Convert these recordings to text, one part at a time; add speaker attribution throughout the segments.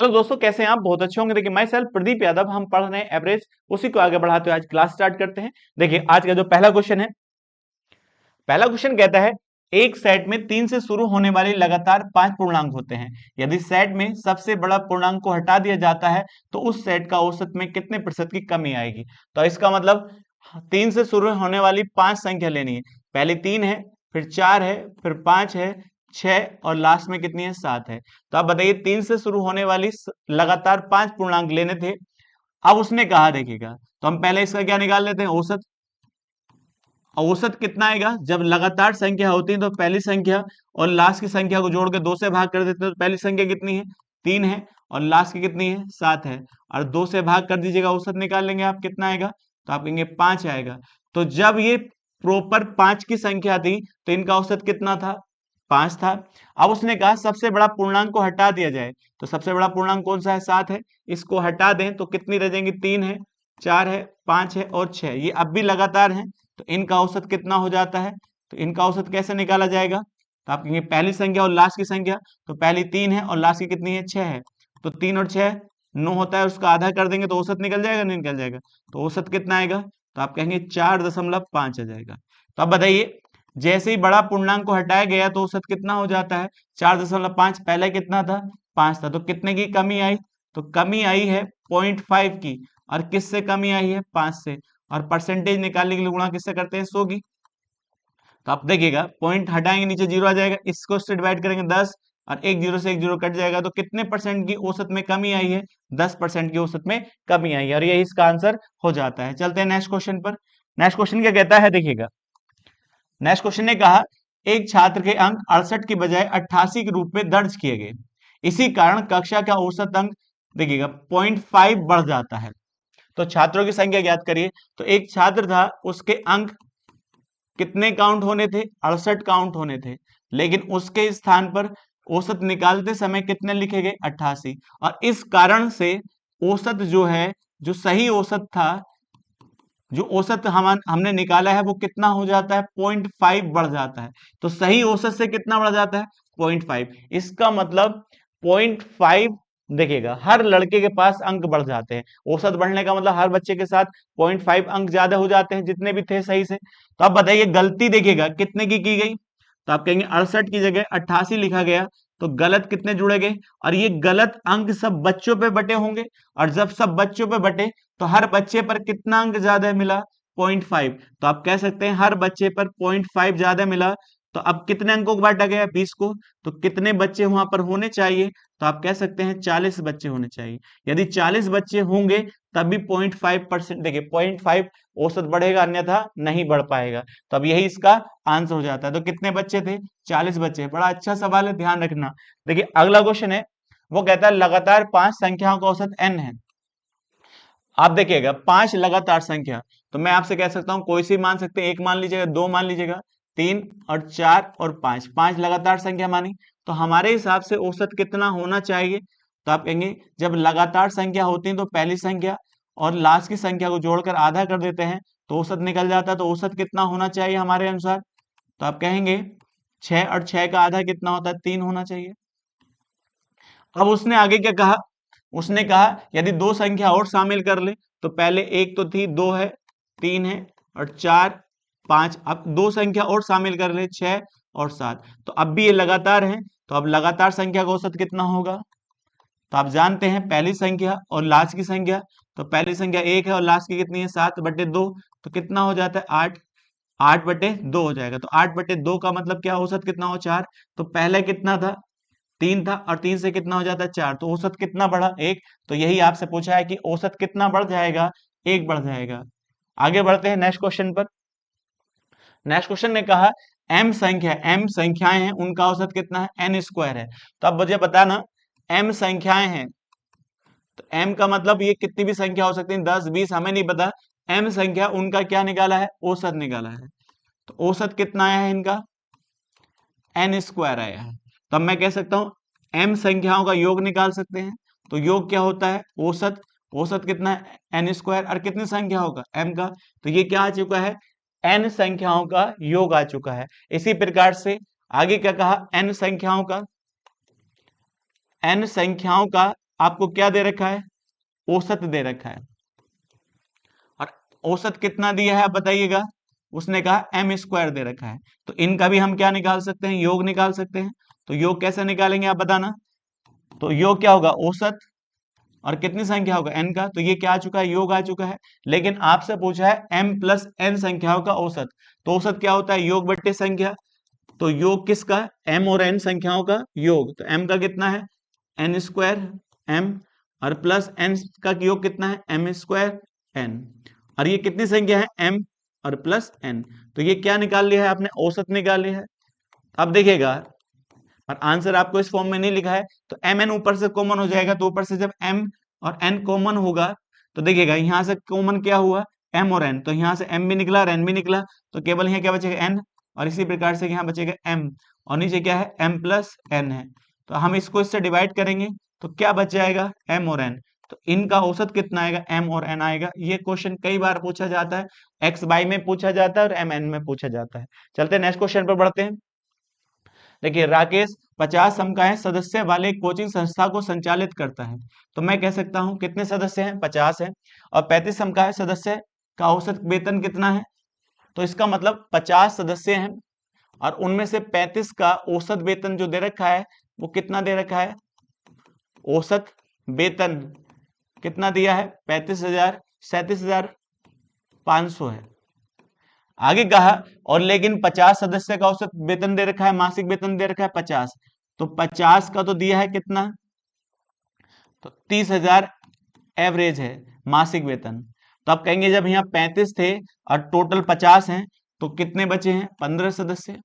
Speaker 1: Hello दोस्तों, कैसे हैं आप? बहुत अच्छे होंगे। देखिए, माई सेल्फ प्रदीप यादव, हम पढ़ रहे हैं एवरेज, उसी को आगे बढ़ाते हुए आज क्लास स्टार्ट करते हैं। देखिए, आज का जो पहला क्वेश्चन है, पहला क्वेश्चन कहता है एक सेट में 3 से शुरू होने वाले लगातार 5 पूर्णांक होते हैं। यदि सेट में सबसे बड़ा पूर्णांक को हटा दिया जाता है तो उस सेट का औसत में कितने प्रतिशत की कमी आएगी? तो इसका मतलब 3 से शुरू होने वाली 5 संख्या लेनी है। पहले 3 है, फिर 4 है, फिर 5 है, 6 और लास्ट में कितनी है? 7 है। तो आप बताइए, 3 से शुरू होने वाली लगातार 5 पूर्णांक लेने थे। अब उसने कहा, देखिएगा, तो हम पहले इसका क्या निकाल लेते हैं? औसत। औसत कितना आएगा? जब लगातार संख्या होती है तो पहली संख्या और लास्ट की संख्या को जोड़ के 2 से भाग कर देते हैं तो पहली संख्या कितनी है? 3 है, और लास्ट की कितनी है? 7 है। और 2 से भाग कर दीजिएगा, औसत निकाल लेंगे आप, कितना आएगा? तो आप कहेंगे 5 आएगा। तो जब ये प्रॉपर 5 की संख्या थी तो इनका औसत कितना था? 5 था। अब उसने कहा सबसे बड़ा पूर्णांक को हटा दिया जाए, तो सबसे बड़ा पूर्णांक कौन सा है? 7 है। इसको हटा दें तो कितनी रह जाएंगी? 3 है, 4 है, 5 है और 6। ये अब भी लगातार है, तो इनका औसत कितना हो जाता है? तो इनका औसत कैसे निकाला जाएगा? तो आप कहेंगे पहली संख्या और लास्ट की संख्या, तो पहली 3 है और लास्ट की कितनी है? 6 है। तो 3 और 6 9 होता है, उसका आधा कर देंगे तो औसत निकल जाएगा, नहीं निकल जाएगा? तो औसत कितना आएगा? तो आप कहेंगे 4.5 आ जाएगा। तो अब बताइए, जैसे ही बड़ा पूर्णांक को हटाया गया तो औसत कितना हो जाता है? 4.5। पहले कितना था? 5 था। तो कितने की कमी आई? तो कमी आई है 0.5 की। और किससे कमी आई है? 5 से। और परसेंटेज निकालने के लिए गुणा किससे करते हैं? 100 की। तो आप देखिएगा, पॉइंट हटाएंगे, नीचे जीरो आ जाएगा, इसको इससे डिवाइड करेंगे 10, और एक जीरो से एक जीरो कट जाएगा। तो कितने परसेंट की औसत में कमी आई है? 10% की औसत में कमी आई है, और यही इसका आंसर हो जाता है। चलते हैं नेक्स्ट क्वेश्चन पर। नेक्स्ट क्वेश्चन क्या कहता है, देखिएगा। नेक्स्ट क्वेश्चन ने कहा एक छात्र के अंक 68 की बजाय 88 के रूप में दर्ज किए गए, इसी कारण कक्षा का औसत अंक, देखिएगा, 0.5 बढ़ जाता है। तो छात्रों की संख्या ज्ञात करिए। तो एक छात्र था, उसके अंक कितने काउंट होने थे? 68 काउंट होने थे, लेकिन उसके स्थान पर औसत निकालते समय कितने लिखे गए? 88। और इस कारण से औसत जो है, जो सही औसत था, जो औसत हमने निकाला है, वो कितना हो जाता है? 0.5 बढ़ जाता है। तो सही औसत से कितना बढ़ जाता है? 0.5। इसका मतलब 0.5, देखिएगा, हर लड़के के पास अंक बढ़ जाते हैं। औसत बढ़ने का मतलब हर बच्चे के साथ 0.5 अंक ज्यादा हो जाते हैं, जितने भी थे सही से। तो अब बताइए, गलती देखिएगा कितने की गई? तो आप कहेंगे 68 की जगह 88 लिखा गया, तो गलत कितने जुड़े गए? और ये गलत अंक सब बच्चों पे बटे होंगे, और जब सब बच्चों पे बटे तो हर बच्चे पर कितना अंक ज्यादा मिला? 0.5। तो आप कह सकते हैं हर बच्चे पर 0.5 ज्यादा मिला। तो अब कितने अंकों को बांटा गया? 20 को। तो कितने बच्चे वहां पर होने चाहिए? तो आप कह सकते हैं 40 बच्चे होने चाहिए। यदि 40 बच्चे होंगे तभी 0.5%, देखिए, 0.5 औसत बढ़ेगा, अन्यथा नहीं बढ़ पाएगा। तो अब यही इसका आंसर हो जाता है। तो कितने बच्चे थे? 40 बच्चे। बड़ा अच्छा सवाल है, ध्यान रखना। देखिए, अगला क्वेश्चन है, वो कहता है लगातार 5 संख्याओं का औसत n है। आप देखिएगा, 5 लगातार संख्या, तो मैं आपसे कह सकता हूं कोई सी मान सकते हैं, एक मान लीजिएगा, दो मान लीजिएगा, 3 और 4 और 5, 5 लगातार संख्या मानी। तो हमारे हिसाब से औसत कितना होना चाहिए? तो आप कहेंगे जब लगातार संख्या होती है तो पहली संख्या और लास्ट की संख्या को जोड़कर आधा कर देते हैं तो औसत निकल जाता है। तो औसत कितना होना चाहिए हमारे अनुसार? तो आप कहेंगे 6, और 6 का आधा कितना होता है? 3 होना चाहिए। अब उसने आगे क्या कहा? उसने कहा यदि दो संख्या और शामिल कर ले, तो पहले एक तो थी, 2 है, 3 है और 4, 5। अब दो संख्या और शामिल कर ले, 6 और 7। तो अब भी ये लगातार है, तो अब लगातार संख्या का औसत कितना होगा? तो आप जानते हैं पहली संख्या और लास्ट की संख्या, तो पहली संख्या 1 है और लास्ट की कितनी है? 7/2। तो कितना हो जाता है? 8। 8/2 हो जाएगा। तो 8/2 का मतलब क्या? औसत कितना हो? 4। तो पहले कितना था? 3 था, और 3 से कितना हो जाता है? 4। तो औसत कितना बढ़ा? 1। तो यही आपसे पूछा है कि औसत कितना बढ़ जाएगा? 1 बढ़ जाएगा। आगे बढ़ते हैं नेक्स्ट क्वेश्चन पर। नेक्स्ट क्वेश्चन ने कहा m संख्याएं हैं, उनका औसत कितना है? n² है। तो अब मुझे बताना, m संख्याएं हैं, तो m का मतलब ये कितनी भी संख्या हो सकती है, 10, 20, हमें नहीं पता। m संख्या, उनका क्या निकाला है? औसत निकाला है। तो औसत कितना आया है इनका? n² आया है। तो अब मैं कह सकता हूं m संख्याओं का योग निकाल सकते हैं। तो योग क्या होता है? औसत। औसत कितना है? n²। और कितनी संख्या होगा? m का। तो ये क्या आ चुका है? n संख्याओं का योग आ चुका है। इसी प्रकार से आगे क्या कहा? n संख्याओं का आपको क्या दे रखा है, औसत दे रखा है। और औसत कितना दिया है आप बताइएगा, उसने कहा m स्क्वायर दे रखा है। तो इनका भी हम क्या निकाल सकते हैं, योग निकाल सकते हैं। तो योग कैसे निकालेंगे आप बताना। तो योग क्या होगा, औसत और कितनी संख्या होगा n का, तो ये क्या आ चुका है, योग आ चुका है। लेकिन आपसे पूछा है m प्लस n संख्याओं का औसत। तो औसत क्या होता है, योग बट्टे संख्या। तो योग किसका, m और n संख्याओं का योग। तो m का कितना है, n स्क्वायर m, और प्लस n का योग कितना है, m स्क्वायर n। और ये कितनी संख्या है, m और प्लस n। तो ये क्या निकाल लिया है आपने, औसत निकाल लिया है। अब देखिएगा, और आंसर आपको इस फॉर्म में नहीं लिखा है, तो एम एन ऊपर से कॉमन हो जाएगा। तो ऊपर से जब m और n कॉमन होगा, तो देखिएगा यहां से कॉमन क्या हुआ, m और n। तो यहां से m भी निकला और n भी निकला, तो केवल यहाँ क्या बचेगा, n। और इसी प्रकार से यहाँ बचेगा m, और नीचे क्या है, m प्लस n है। तो हम इसको इससे डिवाइड करेंगे, तो क्या बच जाएगा, m और n। तो इनका औसत कितना आएगा, m और n आएगा। ये क्वेश्चन कई बार पूछा जाता है, x बाई में पूछा जाता है और m n में पूछा जाता है। चलते हैं नेक्स्ट क्वेश्चन पर बढ़ते हैं। देखिए, राकेश 50 समकालीन सदस्य वाले कोचिंग संस्था को संचालित करता है। तो मैं कह सकता हूं कितने सदस्य हैं, 50 है, और 35 समकालीन सदस्य का औसत वेतन कितना है। तो इसका मतलब 50 सदस्य हैं और उनमें से 35 का औसत वेतन जो दे रखा है वो कितना दे रखा है, औसत वेतन कितना दिया है, 37,500 है। आगे कहा, और लेकिन 50 सदस्य का औसत वेतन दे रखा है, मासिक वेतन दे रखा है 50। तो 50 का तो दिया है कितना, तो 30,000 एवरेज है मासिक वेतन। तो आप कहेंगे जब यहाँ 35 थे और टोटल 50 हैं, तो कितने बचे हैं, 15 सदस्य।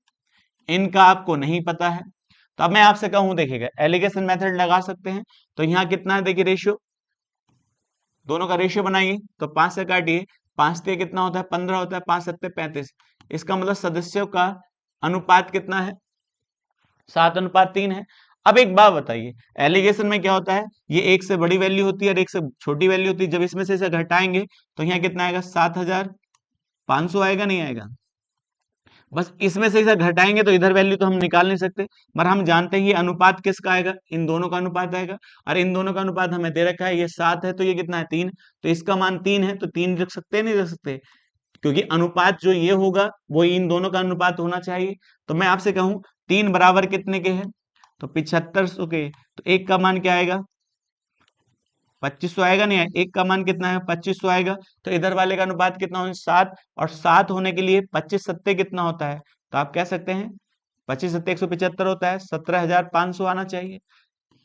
Speaker 1: इनका आपको नहीं पता है। तो अब मैं आपसे कहूं, देखिएगा एलिगेशन मेथड लगा सकते हैं। तो यहाँ कितना है, देखिए रेशियो, दोनों का रेशियो बनाइए। तो 5 से काटिए, 5 से कितना होता है, 15 होता है, 5 सत्ते 35। इसका मतलब सदस्यों का अनुपात कितना है, 7:3 है। अब एक बात बताइए, एलिगेशन में क्या होता है, ये एक से बड़ी वैल्यू होती है और एक से छोटी वैल्यू होती है। जब इसमें से इसे घटाएंगे तो यहाँ कितना आएगा, 7,500 आएगा, नहीं आएगा। बस इसमें से इसे घटाएंगे तो इधर वैल्यू तो हम निकाल नहीं सकते, पर हम जानते हैं ये अनुपात किसका आएगा, इन दोनों का अनुपात आएगा। और इन दोनों का अनुपात हमें दे रखा है, ये 7 है तो ये कितना है, 3। तो इसका मान 3 है, तो 3 रख सकते हैं, नहीं रख सकते, क्योंकि अनुपात जो ये होगा वो इन दोनों का अनुपात होना चाहिए। तो मैं आपसे कहूं 3 बराबर कितने के हैं, तो 7500 के। तो एक का मान क्या आएगा, 2500 आएगा, नहीं आएगा, एक का मान कितना है, 2500 आएगा। तो इधर वाले का अनुपात कितना होगा, 7। और 7 होने के लिए 25 सत्ते कितना होता है, तो आप कह सकते हैं 25 सत्ते 175 होता है, 17,500 आना चाहिए।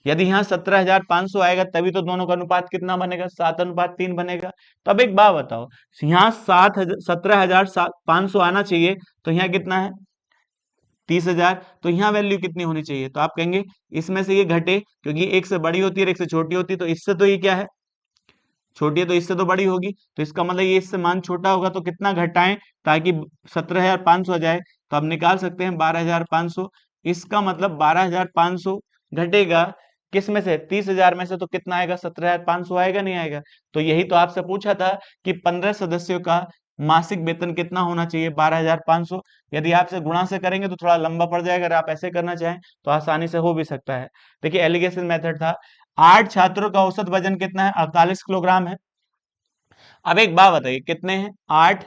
Speaker 1: यदि यहाँ 17,500 आएगा तभी तो दोनों का अनुपात कितना बनेगा, 7:3 बनेगा। तो अब एक बात बताओ, यहाँ 17,500 आना चाहिए, तो यहाँ कितना है, 30,000। तो यहाँ वैल्यू कितनी होनी चाहिए, तो आप कहेंगे इसमें से ये घटे, क्योंकि एक से बड़ी होती है और एक से छोटी होती है। तो इससे तो ये क्या है, छोटी है, तो इससे तो बड़ी होगी। तो इसका मतलब ये इससे मान छोटा होगा, तो कितना घटाएं ताकि 17,500 आ जाए। तो आप निकाल सकते हैं 12,500। इसका मतलब 12,500 घटेगा किस में से, 30,000 में से। तो कितना आएगा, 17,500 आएगा, नहीं आएगा। तो यही तो आपसे पूछा था कि 15 सदस्यों का मासिक वेतन कितना होना चाहिए, 12,500। यदि आपसे गुणा से करेंगे तो थोड़ा लंबा पड़ जाएगा, अगर आप ऐसे करना चाहें तो आसानी से हो भी सकता है। देखिए एलिगेशन मेथड था। 8 छात्रों का औसत वजन कितना है, 48 किलोग्राम है। अब एक बात बताइए, कितने हैं, 8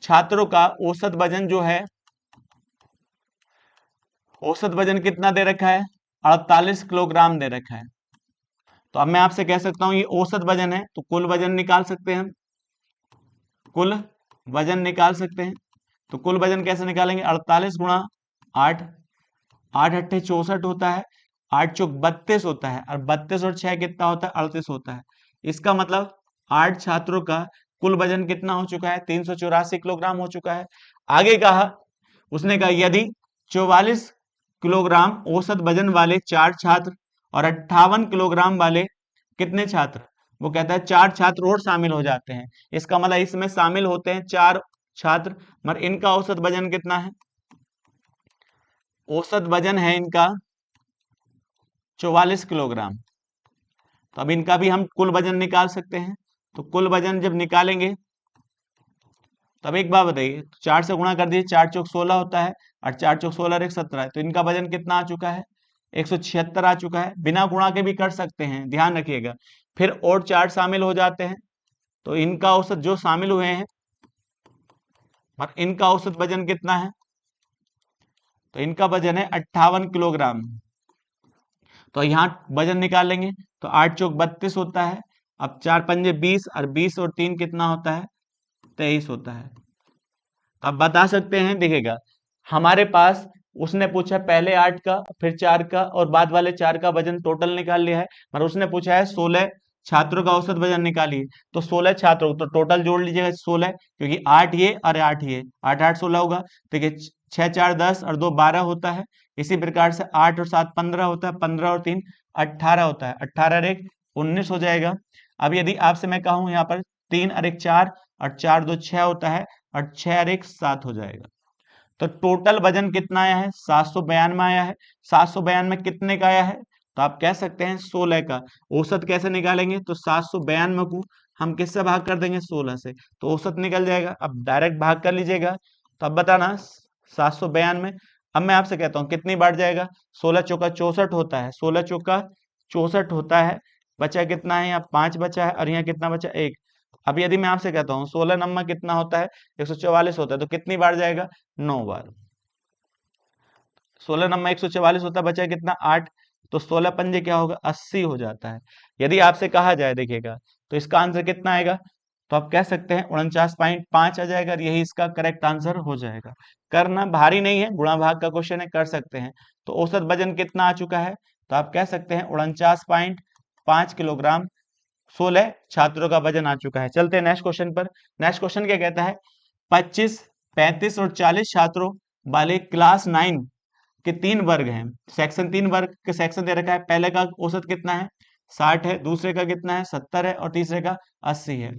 Speaker 1: छात्रों का औसत वजन जो है, औसत वजन कितना दे रखा है, 48 किलोग्राम दे रखा है। तो अब मैं आपसे कह सकता हूं ये औसत वजन है, तो कुल वजन निकाल सकते हैं हम, कुल वजन निकाल सकते हैं। तो कुल वजन कैसे निकालेंगे, 48 गुणा 8, 8 अट्ठे 64 होता है, 8 चौक 32 होता है, और 32 और 6 कितना होता है, 38 होता है। इसका मतलब 8 छात्रों का कुल वजन कितना हो चुका है, 384 किलोग्राम हो चुका है। आगे कहा, उसने कहा यदि 44 किलोग्राम औसत वजन वाले 4 छात्र और 58 किलोग्राम वाले कितने छात्र, वो कहता है 4 छात्र और शामिल हो जाते हैं। इसका मतलब इसमें शामिल होते हैं 4 छात्र, मगर इनका औसत वजन कितना है, औसत वजन है इनका 44 किलोग्राम। तो अब इनका भी हम कुल वजन निकाल सकते हैं। तो कुल वजन जब निकालेंगे, तब एक बात बताइए, 4 से गुणा कर दीजिए, 4 चौक 16 होता है, और 4 चौक 16 और 1 17 है। तो इनका वजन कितना आ चुका है, 176 आ चुका है। बिना गुणा के भी कर सकते हैं, ध्यान रखिएगा। फिर और 4 शामिल हो जाते हैं, तो इनका औसत जो शामिल हुए हैं और इनका औसत वजन कितना है, तो इनका वजन है 58 किलोग्राम। तो यहाँ वजन निकाल लेंगे, तो 8 चौक 32 होता है। अब 4 पंजे 20 और 20 और 3 कितना होता है, 23 होता है। तो आप बता सकते हैं, देखिएगा हमारे पास उसने पूछा पहले 8 का, फिर 4 का और बाद वाले 4 का वजन टोटल निकाल लिया है। और उसने पूछा है 16 छात्रों का औसत वजन निकालिए, तो 16 छात्रों तो टोटल जोड़ लीजिएगा 16, क्योंकि 8 ये और 8 ये, 8 8 16 होगा। देखिए 6 4 10 और 2 12 होता है। इसी प्रकार से 8 और 7 15 होता है, 15 और 3 18 होता है, 18 और 1 19 हो जाएगा। अब यदि आपसे मैं कहूं यहाँ पर 3 और 1 4 और 4 2 6 होता है और 6 और 1 7 हो जाएगा। तो टोटल वजन कितना आया है, 792 आया है। 792 कितने का आया है, तो आप कह सकते हैं 16 का। औसत कैसे निकालेंगे, तो 792 को हम किससे भाग कर देंगे, 16 से, तो औसत निकल जाएगा। अब डायरेक्ट भाग कर लीजिएगा, तो अब बताना 792। अब मैं आपसे कहता हूँ कितनी बार जाएगा, 16 चौका 64 होता है, 16 चौका 64 होता है। बचा कितना है, यहाँ 5 बचा है और यहाँ कितना बचा, 1। अब यदि मैं आपसे कहता हूँ 16 नंबर कितना होता है, 144 होता है, तो कितनी बार जाएगा, 9 बार। 16 नंबर 144 होता है, बचा कितना, 8। तो 16 पंजे क्या होगा, 80 हो जाता है। यदि आपसे कहा जाए, देखिएगा तो इसका आंसर कितना आएगा, तो आप कह सकते हैं 49.5 आ जाएगा और यही इसका करेक्ट आंसर हो जाएगा। करना भारी नहीं है, गुणा भाग का क्वेश्चन है, कर सकते हैं। तो औसत वजन कितना आ चुका है, तो आप कह सकते हैं 49.5 किलोग्राम 16 छात्रों का वजन आ चुका है। चलते हैं नेक्स्ट क्वेश्चन पर। नेक्स्ट क्वेश्चन क्या कहता है, 25 35 और 40 छात्रों वाले क्लास 9 के 3 वर्ग हैं। सेक्शन 3 वर्ग के सेक्शन दे रखा है। पहले का औसत कितना है, 60 है, दूसरे का कितना है, 70 है और तीसरे का 80 है।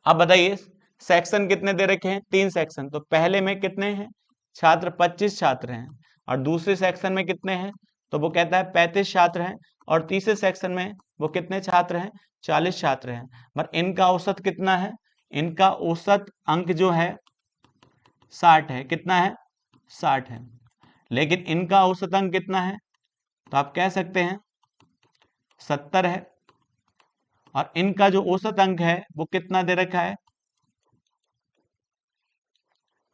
Speaker 1: अब बताइए सेक्शन कितने दे रखे हैं, 3 सेक्शन। तो पहले में कितने हैं छात्र, 25 छात्र हैं, और दूसरे सेक्शन में कितने हैं, तो वो कहता है 35 छात्र हैं, और तीसरे सेक्शन में वो कितने छात्र हैं, 40 छात्र हैं। पर इनका औसत कितना है, इनका औसत अंक जो है 60 है, कितना है, 60 है। लेकिन इनका औसत अंक कितना है, तो आप कह सकते हैं 70 है। और इनका जो औसत अंक है वो कितना दे रखा है,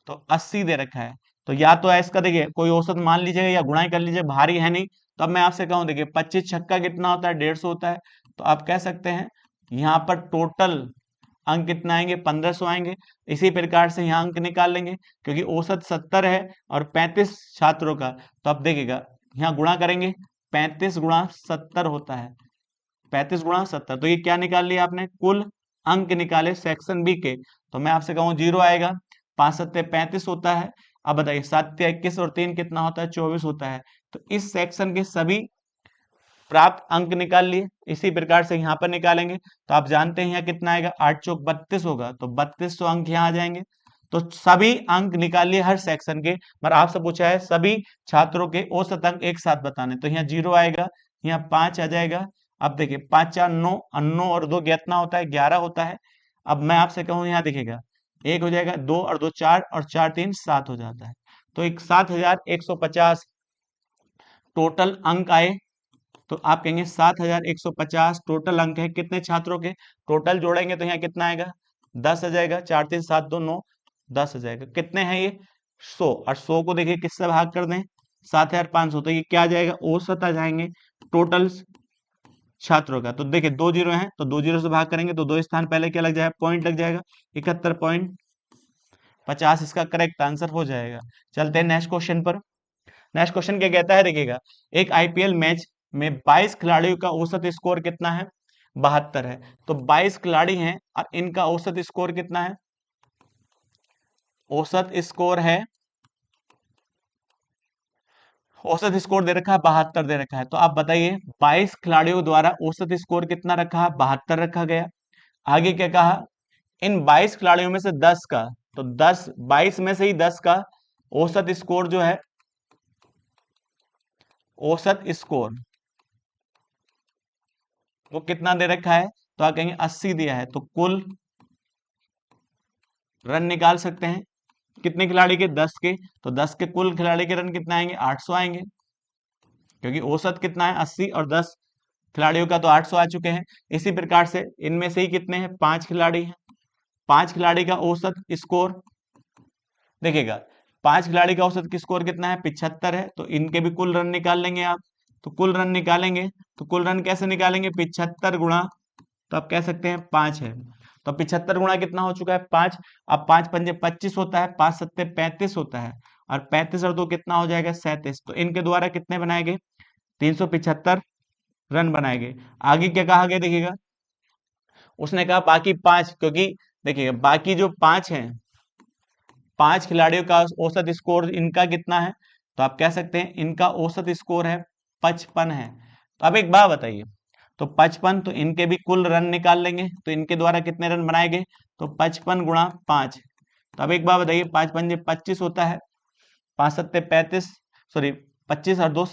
Speaker 1: तो 80 दे रखा है। तो या तो इसका देखिए कोई औसत मान लीजिएगा या गुणा ही कर लीजिए, भारी है नहीं। तो अब मैं आपसे कहूं, देखिए 25 छक्का कितना होता है, 150 होता है। तो आप कह सकते हैं यहाँ पर टोटल अंक कितना आएंगे, 1500 आएंगे। इसी प्रकार से यहाँ अंक निकाल लेंगे, क्योंकि औसत 70 है और 35 छात्रों का। तो आप देखिएगा यहाँ गुणा करेंगे, 35 गुणा 70 होता है, 35 गुणा 70। तो ये क्या निकाल लिया आपने, कुल अंक निकाले सेक्शन बी के। तो मैं आपसे कहूँ 0 आएगा। 5 सत्ते 35 होता है। अब बताइए 7 21 और 3 कितना होता है, 24 होता है। तो इस सेक्शन के सभी प्राप्त अंक निकाल लिए। इसी प्रकार से यहाँ पर निकालेंगे, तो आप जानते हैं यहाँ कितना आएगा, 8 चौक 32 होगा, तो 3200 अंक यहाँ आ जाएंगे। तो सभी अंक निकाल लिए हर सेक्शन के। पर आपसे पूछा है सभी छात्रों के औसत अंक एक साथ बताने, तो यहाँ 0 आएगा, यहाँ 5 आ जाएगा। अब देखिए 5 4 9 और 9 और 2 कितना होता है, 11 होता है। अब मैं आपसे कहूँ यहाँ देखिएगा 1 हो जाएगा, 2 और 2 4 और 4 3 7 हो जाता है। तो एक 7150 टोटल अंक आए। तो आप कहेंगे 7150 टोटल अंक है, कितने छात्रों के, टोटल जोड़ेंगे तो यहाँ कितना आएगा, 10 आ जाएगा। 4 3 7 2 9 10 आ जाएगा। कितने हैं ये, 100। और 100 को देखिए किससे भाग कर दें, 7500। तो ये क्या आ जाएगा, औसत आ जाएंगे टोटल छात्रों का। तो देखिए 2 जीरो है, तो 2 जीरो से भाग करेंगे तो 2 स्थान पहले क्या लग जाएगा, पॉइंट लग जाएगा, 71.50 इसका करेक्ट आंसर हो जाएगा। चलते हैं नेक्स्ट क्वेश्चन पर। नेक्स्ट क्वेश्चन क्या कहता है, देखिएगा एक आईपीएल मैच में 22 खिलाड़ियों का औसत स्कोर कितना है, 72 है। तो 22 खिलाड़ी हैं और इनका औसत स्कोर कितना है, औसत स्कोर है, औसत स्कोर दे रखा है 72 दे रखा है। तो आप बताइए 22 खिलाड़ियों द्वारा औसत स्कोर कितना रखा है, 72 रखा गया। आगे क्या कहा, इन 22 खिलाड़ियों में से 10 का, तो 10 22 में से ही 10 का औसत स्कोर जो है, औसत स्कोर वो कितना दे रखा है, तो आप कहेंगे 80 दिया है। तो कुल रन निकाल सकते हैं कितने खिलाड़ी के, 10 के। तो 10 के कुल खिलाड़ी के रन कितने आएंगे, 800 आएंगे। क्योंकि औसत कितना है 80 और 10 खिलाड़ियों का तो 800 आ चुके हैं। इसी प्रकार से इनमें से ही कितने हैं, 5 खिलाड़ी हैं, 5 खिलाड़ी का औसत स्कोर देखिएगा, 5 खिलाड़ी का औसत स्कोर कितना है, 75 है। तो इनके भी कुल रन निकाल लेंगे आप। तो कुल रन निकालेंगे, तो कुल रन कैसे निकालेंगे, 75 गुणा, तो आप कह सकते हैं 5 है। तो 75 गुणा कितना हो चुका है, 5। अब 5 पंजे 25 होता है, 5 सत्ते 35 होता है, और 35 और 2 कितना हो जाएगा, 37। तो इनके द्वारा कितने बनाए गए, 375 रन बनाए गए। आगे क्या कहा गया देखिएगा, उसने कहा बाकी 5, क्योंकि देखिएगा बाकी जो 5 हैं, 5 खिलाड़ियों का औसत स्कोर इनका कितना है, तो आप कह सकते हैं इनका औसत स्कोर है 55 है। तो अब एक बात बताइए, तो 55, तो इनके भी कुल रन निकाल लेंगे, तो इनके द्वारा कितने रन बनाए गए, तो 55 गुणा 5। तो अब एक बात बताइए, 5 पंजे 25 होता है, 5 सत्ते 35, सॉरी 25 और 2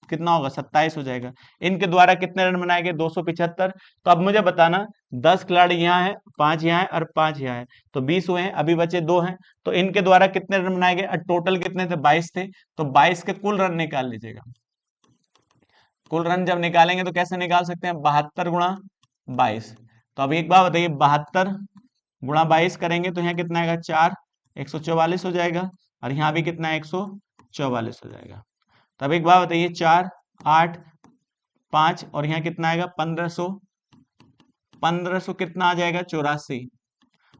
Speaker 1: कितना होगा, 27 हो जाएगा। इनके द्वारा कितने रन बनाए गए, 275। तो अब मुझे बताना, 10 खिलाड़ी यहाँ है, 5 यहाँ है और 5 यहाँ है, तो 20 हुए हैं, अभी बचे 2 हैं। तो इनके द्वारा कितने रन बनाए गए, और टोटल कितने थे, 22 थे। तो 22 के कुल रन निकाल लीजिएगा। कुल रन जब निकालेंगे तो कैसे निकाल सकते हैं, 72 गुणा 22। तो अब एक बात बताइए, 72 गुणा 22 करेंगे तो यहाँ कितना आएगा, 4, 144 हो जाएगा, और यहाँ भी कितना है, 144 हो जाएगा। तब एक बात बताइए, 4, 8, 5 और यहाँ कितना आएगा, 1500, 1500 कितना आ जाएगा, 84।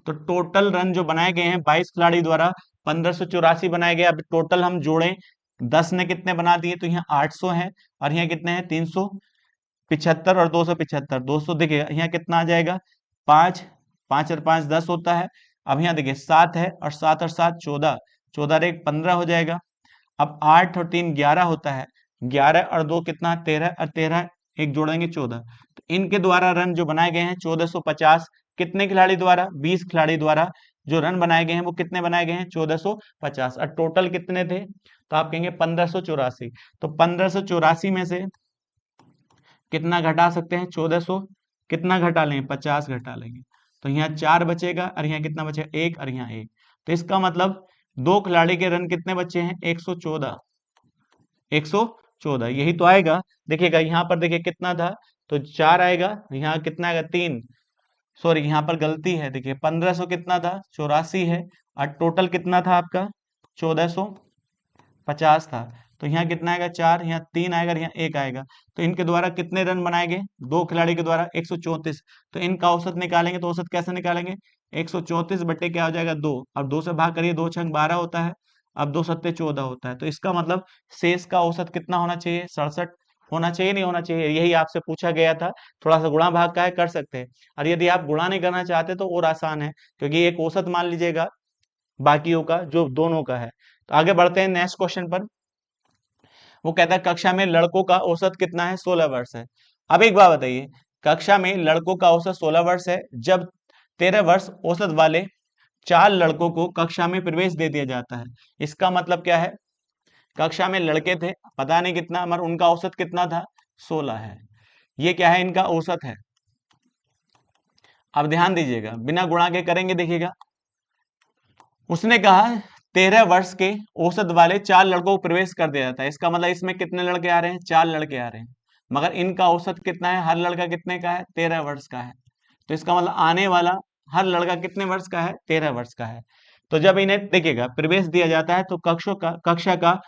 Speaker 1: तो टोटल रन जो बनाए गए हैं 22 खिलाड़ी द्वारा, 1584 बनाए गए। अब टोटल हम जोड़ें, 10 ने कितने बना दिए, तो यहाँ 800 है, और यहाँ कितने हैं, 375 और 275, 200 देखिए यहाँ कितना आ जाएगा, 5, 5 और 5 10 होता है। अब यहाँ देखिए 7 है, और 7 और 7 14, 14 और 1 15 हो जाएगा। अब 8 और 3 11 होता है, 11 और 2 कितना, 13, और 13 एक जोड़ेंगे 14। तो इनके द्वारा रन जो बनाए गए हैं 1450, कितने खिलाड़ी द्वारा, 20 खिलाड़ी द्वारा जो रन बनाए गए हैं वो कितने बनाए गए हैं, 1450, और टोटल कितने थे, तो आप कहेंगे 1584। तो 1584 में से कितना घटा सकते हैं, 1400 कितना घटा लेंगे, 50 घटा लेंगे। तो यहाँ 4 बचेगा, और यहाँ कितना बचेगा, 1, और यहाँ 1। तो इसका मतलब 2 खिलाड़ी के रन कितने बचे हैं, 114, 114 यही तो आएगा। देखिएगा यहाँ पर देखिए कितना था, तो 4 आएगा, यहाँ कितना आएगा, 3, सॉरी यहाँ पर गलती है, देखिए 1500 कितना था, 84 है, और टोटल कितना था आपका, 1450 था। तो यहाँ कितना आएगा, 4, यहाँ 3 आएगा, और यहाँ 1 आएगा। तो इनके द्वारा कितने रन बनाए गए, 2 खिलाड़ी के द्वारा 134। तो इनका औसत निकालेंगे, तो औसत कैसे निकालेंगे, 134 बटे क्या हो जाएगा, 2। अब 2 से भाग करिए, 2 छंग 12 होता है, अब 2 सत्ते 14 होता है। तो इसका मतलब शेष का औसत कितना होना चाहिए, 67 होना चाहिए, नहीं होना चाहिए, यही आपसे पूछा गया था। थोड़ा सा गुणा भाग का है, कर सकते हैं। और यदि आप गुणा नहीं करना चाहते तो और आसान है, क्योंकि एक औसत मान लीजिएगा बाकियों का जो दोनों का है। तो आगे बढ़ते हैं नेक्स्ट क्वेश्चन पर। वो कहता है कक्षा में लड़कों का औसत कितना है, 16 वर्ष है। अब एक बात बताइए, कक्षा में लड़कों का औसत 16 वर्ष है, जब 13 वर्ष औसत वाले 4 लड़कों को कक्षा में प्रवेश दे दिया जाता है। इसका मतलब क्या है, कक्षा में लड़के थे, पता नहीं कितना, मगर उनका औसत कितना था, 16 है। ये क्या है, इनका औसत है। अब ध्यान दीजिएगा, बिना गुणा के करेंगे, देखिएगा उसने कहा 13 वर्ष के औसत वाले 4 लड़कों को प्रवेश कर दिया जाता है। इसका मतलब इसमें कितने लड़के आ रहे हैं, 4 लड़के आ रहे हैं, मगर इनका औसत कितना है, हर लड़का कितने का है, 13 वर्ष का है। तो इसका मतलब आने वाला हर लड़का कितने वर्ष का है, 13 वर्ष का है। तो जब इन्हें देखिएगा प्रवेश दिया जाता है, तो कक्षा का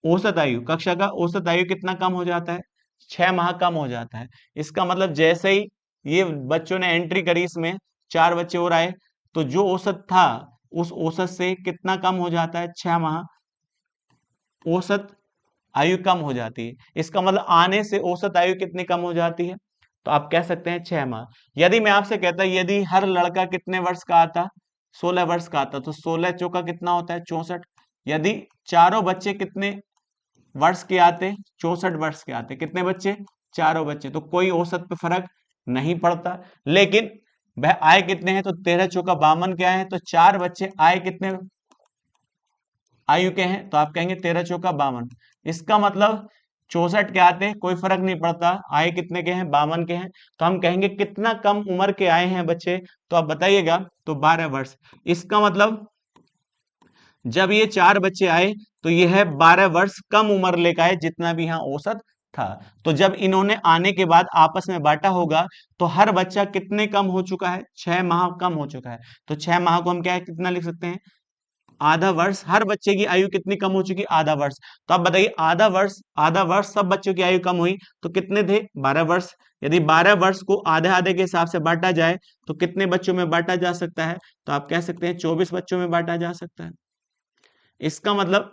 Speaker 1: औसत आयु कितना कम हो जाता है, 6 माह कम हो जाता है। इसका मतलब जैसे ही ये बच्चों ने एंट्री करी, इसमें 4 बच्चे और आए, तो जो औसत था उस औसत से कितना कम हो जाता है, 6 माह औसत आयु कम हो जाती है। इसका मतलब आने से औसत आयु कितनी कम हो जाती है, तो आप कह सकते हैं 6 माह। यदि मैं आपसे कहता, यदि हर लड़का कितने वर्ष का आता, 16 वर्ष का आता, तो 16 चौका कितना होता है, 64। यदि चारों बच्चे कितने वर्ष के आते, 64 वर्ष के आते, कितने बच्चे, चारों बच्चे, तो कोई औसत पे फर्क नहीं पड़ता। लेकिन वह आए कितने हैं, तो 13 चौका 52 के आए हैं, तो 4 बच्चे आए कितने आयु के हैं, तो आप कहेंगे 13 चौका 52। इसका मतलब 64 के आते कोई फर्क नहीं पड़ता, आए कितने के हैं, 52 के हैं। तो हम कहेंगे कितना कम उम्र के आए हैं बच्चे, तो आप बताइएगा, तो 12 वर्ष। इसका मतलब जब ये 4 बच्चे आए तो यह है 12 वर्ष कम उम्र लेका है जितना भी यहाँ औसत था। तो जब इन्होंने आने के बाद आपस में बांटा होगा तो हर बच्चा कितने कम हो चुका है, 6 माह कम हो चुका है। तो 6 माह को हम क्या कितना लिख सकते हैं, आधा वर्ष। हर बच्चे की आयु कितनी कम हो चुकी, आधा वर्ष। तो आप बताइए आधा वर्ष सब बच्चों की आयु कम हुई तो कितने थे, 12 वर्ष। यदि 12 वर्ष को आधे आधे के हिसाब से बांटा जाए तो कितने बच्चों में बांटा जा सकता है, तो आप कह सकते हैं 24 बच्चों में बांटा जा सकता है। इसका मतलब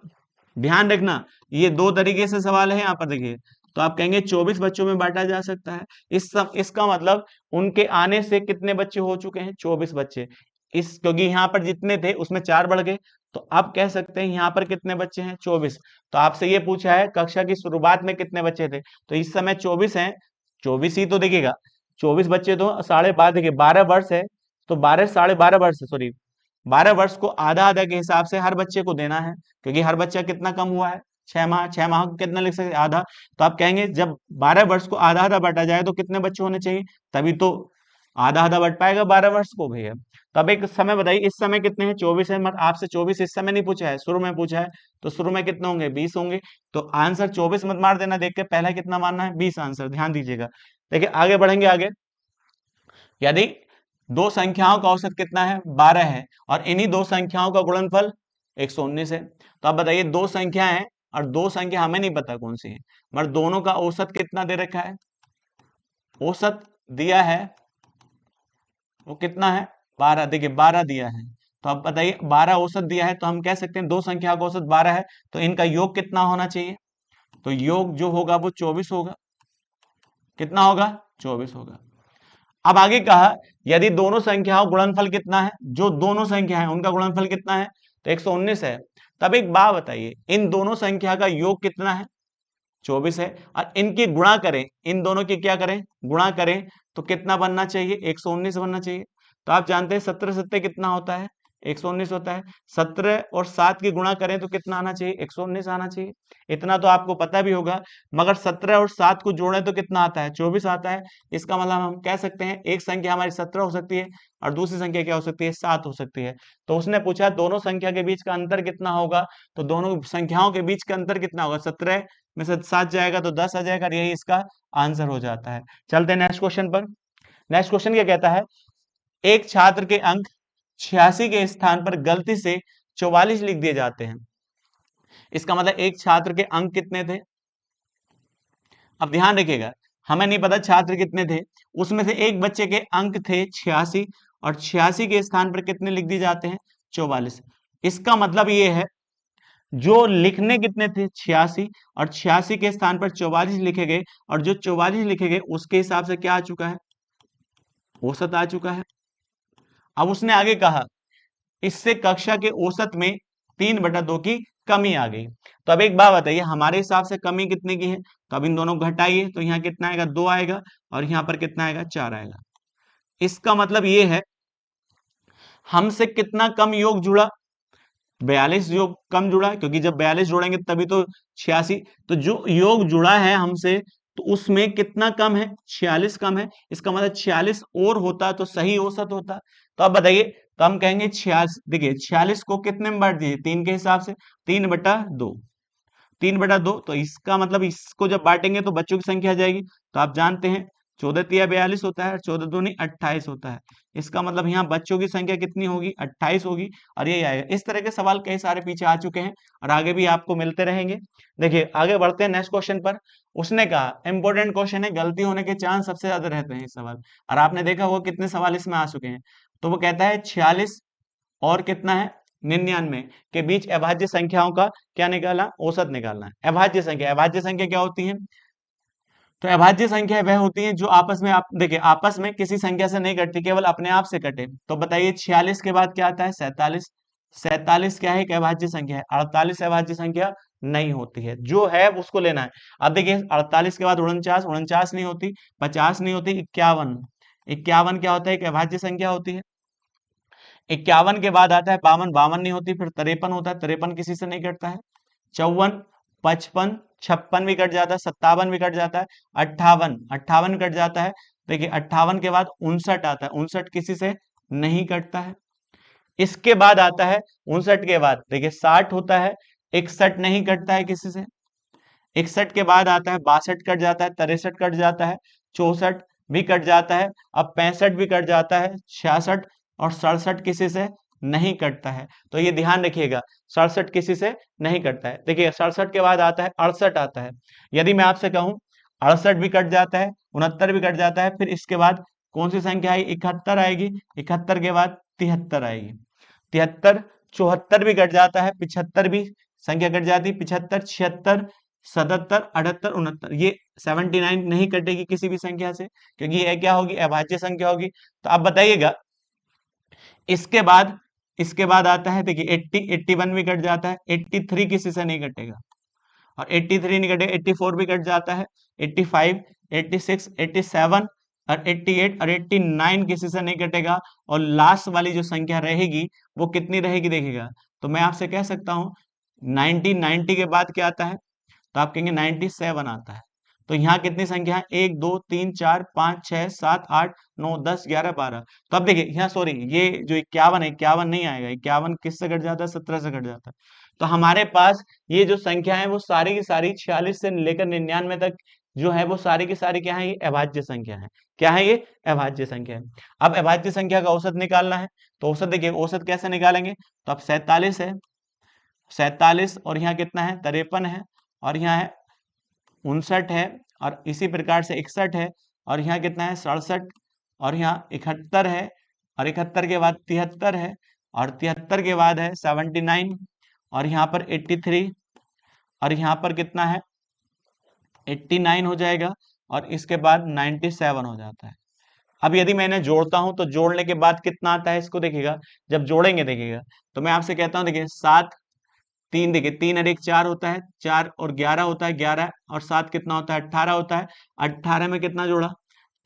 Speaker 1: ध्यान रखना ये दो तरीके से सवाल है यहाँ पर देखिए। तो आप कहेंगे 24 बच्चों में बांटा जा सकता है। इसका मतलब उनके आने से कितने बच्चे हो चुके हैं, 24 बच्चे। क्योंकि यहाँ पर जितने थे उसमें 4 बढ़ गए, तो आप कह सकते हैं यहाँ पर कितने बच्चे हैं, 24। तो आपसे ये पूछा है कक्षा की शुरुआत में कितने बच्चे थे, तो इस समय 24 हैं। 24 ही तो देखिएगा, 24 बच्चे तो 12.5 देखिए 12 वर्ष है, तो 12 वर्ष सॉरी 12 वर्ष को आधा आधा के हिसाब से हर बच्चे को देना है, क्योंकि हर बच्चा कितना कम हुआ है, 6 माह। 6 माह को कितना लिख सकते हैं, आधा। तो आप कहेंगे जब 12 वर्ष को आधा आधा बांटा जाए तो कितने बच्चे होने चाहिए, तभी तो आधा आधा बढ़ पाएगा 12 वर्ष को भैया। तब एक समय बताइए, इस समय कितने हैं, 24 है। मत आपसे 24 इस समय नहीं पूछा है, शुरू में पूछा है, तो शुरू में कितने होंगे, 20 होंगे। तो आंसर 24 मत मार देना देख के, पहला कितना मानना है, 20 आंसर, ध्यान दीजिएगा। देखिए आगे बढ़ेंगे। आगे यदि दो संख्याओं का औसत कितना है, 12 है, और इन्हीं दो संख्याओं का गुणनफल 119 है। तो आप बताइए दो संख्या है और दो संख्या हमें नहीं पता कौन सी है, मगर दोनों का औसत कितना दे रखा है, औसत दिया है वो कितना है, 12। देखिए 12 दिया है, तो अब बताइए 12 औसत दिया है, तो हम कह सकते हैं दो संख्या का औसत 12 है, तो इनका योग कितना होना चाहिए, तो योग जो होगा वो 24 होगा। कितना होगा, 24 होगा। अब आगे कहा यदि दोनों संख्याओं गुणनफल कितना है, जो दोनों संख्या है उनका गुणनफल कितना है, तो 119 है। तब एक बात बताइए, इन दोनों संख्या का योग कितना है, 24 है, और इनकी गुणा करें, इन दोनों की क्या करें, गुणा करें, तो कितना बनना चाहिए, 119 बनना चाहिए। तो आप जानते हैं 17 सत्ते कितना होता है, 119 होता है। 17 और 7 की गुणा करें तो कितना आना चाहिए, 119 आना चाहिए। इतना तो आपको पता भी होगा, मगर 17 और 7 को जोड़ें तो कितना आता है, 24 आता है। इसका मतलब हम कह सकते हैं एक संख्या हमारी 17 हो सकती है और दूसरी संख्या क्या हो सकती है, 7 हो सकती है। तो उसने पूछा दोनों संख्या के बीच का अंतर कितना होगा, तो दोनों संख्याओं के बीच का अंतर कितना होगा, 17 में से 7 जाएगा तो 10 आ जाएगा, और यही इसका आंसर हो जाता है। चलते हैं नेक्स्ट क्वेश्चन पर। नेक्स्ट क्वेश्चन क्या कहता है, एक छात्र के अंक 86 के स्थान पर गलती से 44 लिख दिए जाते हैं। इसका मतलब एक छात्र के अंक कितने थे, अब ध्यान रखिएगा, हमें नहीं पता छात्र कितने थे, उसमें से एक बच्चे के अंक थे 86, और 86 के स्थान पर कितने लिख दिए जाते हैं, 44। इसका मतलब ये है जो लिखने कितने थे 86, और 86 के स्थान पर 44 लिखे गए, और जो 44 लिखे गए उसके हिसाब से क्या आ चुका है, औसत आ चुका है। अब उसने आगे कहा इससे कक्षा के औसत में 3/2 की कमी आ गई। तो अब एक बात बताइए, हमारे हिसाब से कमी कितने की है, तो अब इन दोनों घटाइए, तो यहाँ कितना आएगा, 2 आएगा, और यहाँ पर कितना आएगा, 4 आएगा। इसका मतलब ये है हमसे कितना कम योग जुड़ा, 42 योग कम जुड़ा, क्योंकि जब 42 जोड़ेंगे तभी तो 86। तो जो योग जुड़ा है हमसे, तो उसमें कितना कम है, 46 कम है। इसका मतलब 46 और होता तो सही औसत होता। तो अब बताइए, तो हम कहेंगे 46, देखिए 46 को कितने में बांट दीजिए, 3 के हिसाब से, 3/2, 3/2। तो इसका मतलब इसको जब बांटेंगे तो बच्चों की संख्या आ जाएगी। तो आप जानते हैं 14 तिया 42 होता है, 14 दूनी 28 होता है। इसका मतलब यहाँ बच्चों की संख्या कितनी होगी, 28 होगी, और यही आएगा। इस तरह के सवाल कई सारे पीछे आ चुके हैं और आगे भी आपको मिलते रहेंगे। देखिए आगे बढ़ते हैं नेक्स्ट क्वेश्चन पर। उसने कहा इंपॉर्टेंट क्वेश्चन है, गलती होने के चांस सबसे ज्यादा रहते हैं इस सवाल, और आपने देखा वो कितने सवाल इसमें आ चुके हैं। तो वो कहता है 46 और कितना है, 99 के बीच अभाज्य संख्याओं का क्या निकाला, औसत निकालना है। अभाज्य संख्या क्या होती है, तो अभाज्य संख्या वह होती है जो आपस में, आप देखिए आपस में किसी संख्या से नहीं कटती, केवल अपने आप से कटे। तो बताइए 46 के बाद क्या आता है, 47। 47 क्या है, एक अभाज्य संख्या है। 48 अभाज्य संख्या नहीं होती है, जो है उसको लेना है। अब देखिए 48 के बाद 49, 49 नहीं होती, 50 नहीं होती, 51। 51 क्या होता है, एक अभाज्य संख्या होती है। 51 के बाद आता है 52, 52 नहीं होती, फिर 53 होता है, 53 किसी से नहीं कटता है। 54, 55, 56 भी कट जाता है, 57 भी कट जाता है, 58, 58 कट जाता है। देखिए 58 के बाद 59 आता है, 59 किसी से नहीं कटता है। इसके बाद आता है 59 के बाद देखिए 60 होता है, 61 नहीं कटता है किसी से। 61 के बाद आता है 62 कट जाता है, 63 कट जाता है, 64 भी कट जाता है, अब 65 भी कट जाता है, 66 और 67 किसी से नहीं कटता है। तो ये ध्यान रखिएगा, 67 किसी से नहीं कटता है। देखिए 67 के बाद आता है 68 आता है। यदि मैं आपसे कहूं 68 भी कट जाता है, 69 भी कट जाता है, फिर इसके बाद कौन सी संख्या आएगी? 71 आएगी। 71 के बाद 73 आएगी। 73, 74 भी कट जाता है, 75 भी संख्या कट जाती है, 75, 76, 77, 78, 69, ये 79 नहीं कटेगी किसी भी संख्या से, क्योंकि ये क्या होगी? अभाज्य संख्या होगी। तो आप बताइएगा इसके बाद आता है, देखिए 80, 81 भी कट जाता है, 83 किसी से नहीं कटेगा, और 83 नहीं कटेगा, 84 भी कट जाता है, 85, 86, 87 और 88 और 89 किसी से नहीं कटेगा। और लास्ट वाली जो संख्या रहेगी वो कितनी रहेगी देखिएगा। तो मैं आपसे कह सकता हूं 90 के बाद क्या आता है? तो आप कहेंगे 97 आता है। तो यहाँ कितनी संख्या है? 1 2 3 4 5 6 7 8 9 10 11 12। तो अब देखिए यहाँ, सॉरी, ये जो 51 है, 51 नहीं आएगा। 51 किससे कट जाता है? 17 से कट जाता है। तो हमारे पास ये जो संख्या है वो सारी की सारी 46 से लेकर 99 तक जो है वो सारी की सारी क्या है? ये अभाज्य संख्या है। क्या है? ये अभाज्य संख्या है। अब अभाज्य संख्या का औसत निकालना है। तो औसत देखिए, औसत कैसे निकालेंगे? तो अब 47 है, 47 और यहाँ कितना है? 53 है, और यहाँ है 59 है, और इसी प्रकार से 61 है, और यहाँ कितना है? 67, और यहाँ 71 है, और 71 के बाद 73 है, और 73 के बाद है 79, और यहाँ पर 83, और यहाँ पर कितना है? 89 हो जाएगा, और इसके बाद 97 हो जाता है। अब यदि मैं इन्हें जोड़ता हूं तो जोड़ने के बाद कितना आता है इसको देखिएगा। जब जोड़ेंगे देखिएगा, तो मैं आपसे कहता हूं, देखिए 7 3, देखिए 3 और 1 4 होता है, 4 और 11 होता है, 11 और 7 कितना होता है? 18 होता है। 18 में कितना जोड़ा?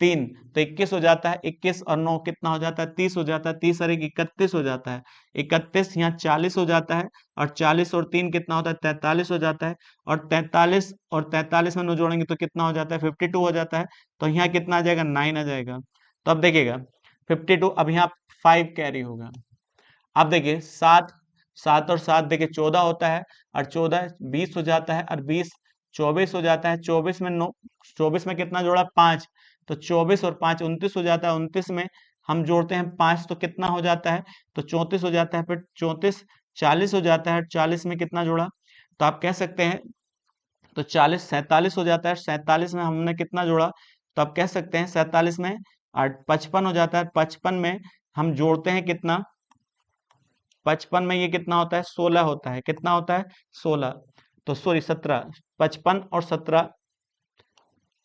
Speaker 1: 3, तो 21 हो जाता है। 21 और 9 कितना हो जाता है? 30 हो जाता है। 30 और 1 31 हो जाता है। 31 यहाँ 40 हो जाता है, और 40 और 3 कितना होता है? 43 हो जाता है, और 43 और 43 में 9 जोड़ेंगे तो कितना हो जाता है? 52 हो जाता है। तो यहाँ कितना आ जाएगा? 9 आ जाएगा। तो अब देखिएगा 52, अब यहाँ 5 कैरी होगा। अब देखिए 7, 7 और 7 देखिए 14 होता है, और 14 20 हो जाता है, और 20 24 हो जाता है। 24 में 9, 24 में कितना जोड़ा? 5, तो 24 और 5 29 हो जाता है। 29 में हम जोड़ते हैं 5 तो कितना हो जाता है? तो 34 हो जाता है। फिर 34 40 हो जाता है। 40 में कितना जोड़ा? तो आप कह सकते हैं, तो 40 47 हो जाता है। 47 में हमने कितना जोड़ा? तो आप कह सकते हैं 47 में 55 हो जाता है। 55 में हम जोड़ते हैं कितना? 55 में ये कितना होता है? 16 होता है। कितना होता है? 16, तो सॉरी 17, 55 और 17,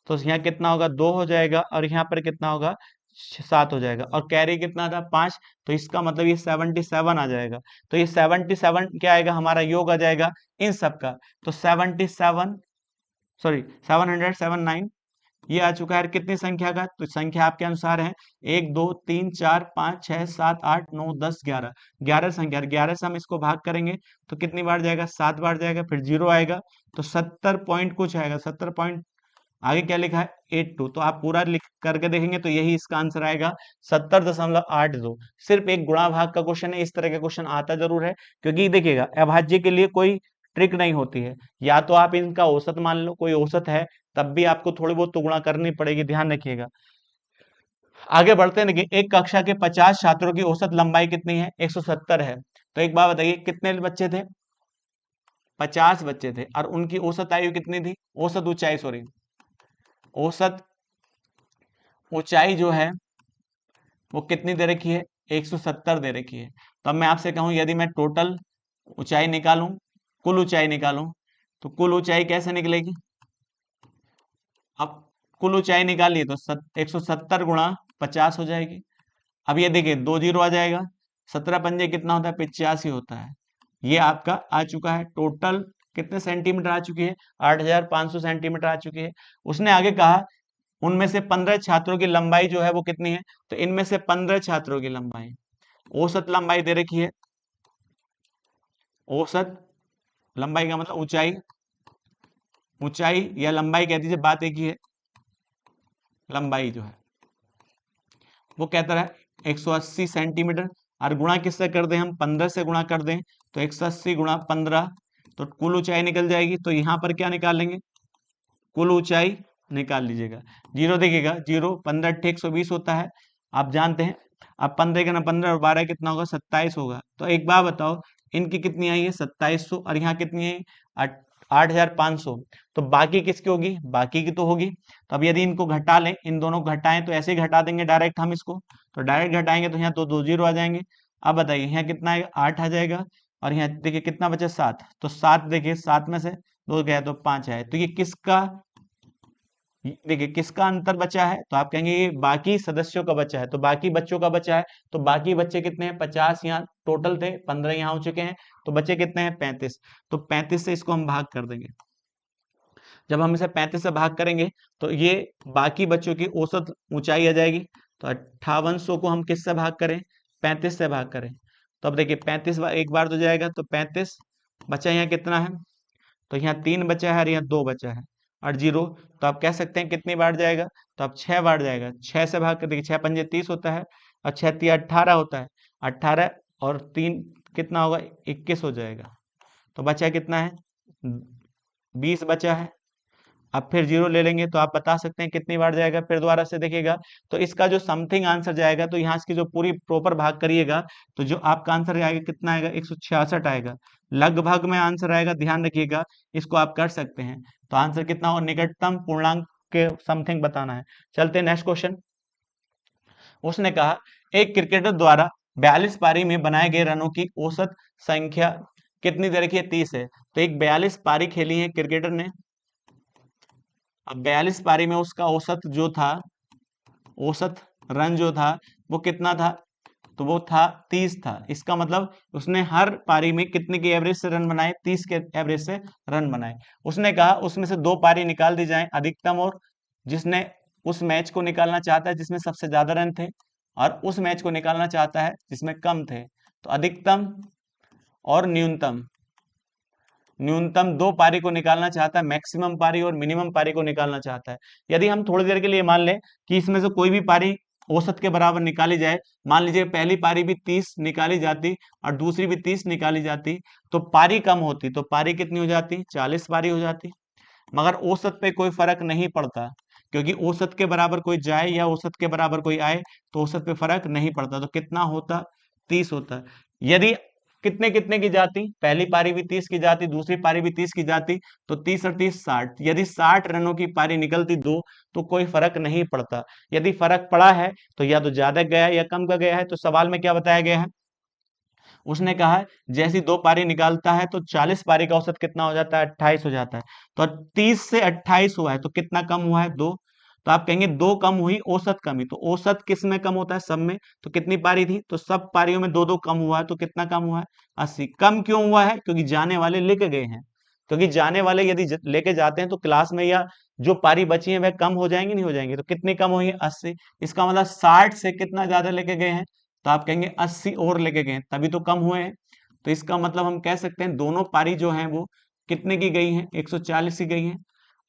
Speaker 1: तो यहाँ कितना होगा? 2 हो जाएगा, और यहाँ पर कितना होगा? 7 हो जाएगा, और कैरी कितना था? 5, तो इसका मतलब ये 77 आ जाएगा। तो ये 77 क्या आएगा? हमारा योग आ जाएगा इन सब का। तो 77, सॉरी 779 ये आ चुका है। कितनी संख्या का? तो संख्या आपके अनुसार है 1 2 3 4 5 6 7 8 9 10 11, 11 संख्या। 11 से हम इसको भाग करेंगे तो कितनी बार जाएगा? 7 बार जाएगा, फिर 0 आएगा, तो 70 पॉइंट कुछ आएगा। 70 पॉइंट आगे क्या लिखा है? 82। तो आप पूरा लिख करके देखेंगे तो यही इसका आंसर आएगा 70.82। सिर्फ एक गुणा भाग का क्वेश्चन है। इस तरह का क्वेश्चन आता जरूर है, क्योंकि देखिएगा अभाज्य के लिए कोई ट्रिक नहीं होती है। या तो आप इनका औसत मान लो, कोई औसत है, तब भी आपको थोड़ी बहुत तो गुणा करनी पड़ेगी, ध्यान रखिएगा। आगे बढ़ते हैं। देखिए एक कक्षा के 50 छात्रों की औसत लंबाई कितनी है? 170 है। तो एक बात बताइए, कितने बच्चे थे? 50 बच्चे थे, और उनकी औसत आयु कितनी थी? औसत ऊंचाई, सॉरी, औसत ऊंचाई जो है वो कितनी दे रखी है? 170 दे रखी है। तो अब मैं आपसे कहूं, यदि मैं टोटल ऊंचाई निकालूं, कुल ऊंचाई निकालूं, तो कुल ऊंचाई कैसे निकलेगी? अब कुल ऊंचाई निकालिए तो 170 गुणा 50 हो जाएगी। अब ये देखिए 2 जीरो आ जाएगा। 17 पंजे कितना होता है? 85 होता है। ये आपका आ चुका है। टोटल कितने सेंटीमीटर आ चुकी है? 8500 सेंटीमीटर आ चुकी है। उसने आगे कहा उनमें से 15 छात्रों की लंबाई जो है वो कितनी है? तो इनमें से 15 छात्रों की लंबाई, औसत लंबाई दे रखी है। औसत लंबाई का मतलब ऊंचाई, ऊंचाई या लंबाई कह दीजिए, बात एक ही है। लंबाई जो है वो कहता है 180 सेंटीमीटर, और गुणा किससे कर दें हम? 15 से गुणा कर दें, तो 180 गुणा 15 तो कुल ऊंचाई निकल जाएगी। तो यहाँ पर क्या निकाल लेंगे, कुल ऊंचाई निकाल लीजिएगा। जीरो देखिएगा, जीरो 15 अट्ठे 120 होता है, आप जानते हैं। अब 15 का ना 15 और 12 कितना होगा, 27 होगा। तो एक बात बताओ, इनकी कितनी आई है 2700, और यहाँ कितनी है 8500। तो बाकी किसकी होगी, बाकी की तो होगी। तो अब यदि इनको घटा लें, इन दोनों को घटाएं तो ऐसे ही घटा देंगे डायरेक्ट हम इसको। तो डायरेक्ट घटाएंगे तो यहाँ तो दो जीरो आ जाएंगे। अब बताइए यहाँ कितना आएगा, 8 आ जाएगा, और यहाँ देखिए कितना बचा 7। तो 7 देखिए 7 में से 2 गया तो 5 आए। तो ये किसका, देखिए किसका अंतर बचा है, तो आप कहेंगे ये बाकी सदस्यों का बचा है, तो बाकी बच्चों का बचा है। तो बाकी बच्चे कितने हैं, 50 यहाँ टोटल थे, 15 यहाँ हो चुके हैं, तो बच्चे कितने हैं 35। तो 35 से इसको हम भाग कर देंगे। जब हम इसे 35 से भाग करेंगे तो ये बाकी बच्चों की औसत ऊंचाई आ जाएगी। तो 5800 को हम किससे भाग करें, 35 से भाग करें। तो अब देखिए 35 एक बार तो जाएगा, तो 35 बचा यहाँ कितना है, तो यहाँ 3 बचा है और यहाँ 2 बचा है, और जीरो। तो आप कह सकते हैं कितनी बार जाएगा, तो अब 6 बार जाएगा। 6 से भाग कर देखिए, 6 पंजे 30 होता है, और 6 तिया 18 होता है। 18 और 3 कितना होगा, 21 हो जाएगा। तो बचा कितना है, 20 बचा है। अब फिर जीरो ले लेंगे तो आप बता सकते हैं कितनी बार जाएगा, फिर दोबारा से देखिएगा। तो इसका जो समथिंग आंसर जाएगा, तो यहाँ इसकी जो पूरी प्रॉपर भाग करिएगा, तो जो आपका आंसर आएगा कितना आएगा, 166 आएगा। लगभग में आंसर आएगा, ध्यान रखिएगा, इसको आप कर सकते हैं। तो आंसर कितना हो, निकटतम पूर्णांक के समथिंग बताना है। चलते नेक्स्ट क्वेश्चन। उसने कहा एक क्रिकेटर द्वारा 42 पारी में बनाए गए रनों की औसत संख्या कितनी दे रखी है, 30 है। तो एक 42 पारी खेली है क्रिकेटर ने। अब 42 पारी में उसका औसत जो था, औसत रन जो था वो कितना था, तो वो था 30 था। इसका मतलब उसने हर पारी में कितने के एवरेज से रन बनाए, 30 के एवरेज से रन बनाए। उसने कहा उसमें से 2 पारी निकाल दी जाए, अधिकतम और जिसने उस मैच को निकालना चाहता है जिसमें सबसे ज्यादा रन थे, और उस मैच को निकालना चाहता है जिसमें कम थे। तो अधिकतम और न्यूनतम, न्यूनतम 2 पारी को निकालना चाहता है, मैक्सिमम पारी और मिनिमम पारी को निकालना चाहता है। यदि हम थोड़ी देर के लिए मान लें कि इसमें से कोई भी पारी औसत के बराबर निकाली जाए, मान लीजिए पहली पारी भी 30 निकाली जाती और दूसरी भी 30 निकाली जाती, तो पारी कम होती, तो पारी कितनी हो जाती, 40 पारी हो जाती। मगर औसत पे कोई फर्क नहीं पड़ता, क्योंकि औसत के बराबर कोई जाए या औसत के बराबर कोई आए, तो औसत पे फर्क नहीं पड़ता। तो कितना होता, 30 होता। यदि कितने कितने की जाती, पहली पारी भी 30 की जाती, दूसरी पारी भी 30 की जाती, तो 30 और 30 60। यदि 60 रनों की पारी निकलती दो, तो कोई फर्क नहीं पड़ता। यदि फर्क पड़ा है तो या तो ज्यादा गया है या कम का गया है। तो सवाल में क्या बताया गया है, उसने कहा है जैसी 2 पारी निकालता है तो 40 पारी का औसत कितना हो जाता है, 28 हो जाता है। तो 30 से 28 हुआ है, तो कितना कम हुआ है, 2। तो आप कहेंगे 2 कम हुई, औसत कमी। तो औसत किस में कम होता है, सब में। तो कितनी पारी थी, तो सब पारियों में 2-2 कम हुआ है। तो कितना कम हुआ है, 80। कम क्यों हुआ है, क्योंकि जाने वाले लेके गए हैं। क्योंकि जाने वाले यदि लेके जाते हैं तो क्लास में या जो पारी बची है वह कम हो जाएंगी, नहीं हो जाएंगी। तो कितनी कम हुई है, 80। इसका मतलब 60 से कितना ज्यादा लेके गए हैं, तो आप कहेंगे 80 और लेके गए, तभी तो कम हुए हैं। तो इसका मतलब हम कह सकते हैं दोनों पारी जो हैं वो कितने की गई हैं, 140 की गई हैं।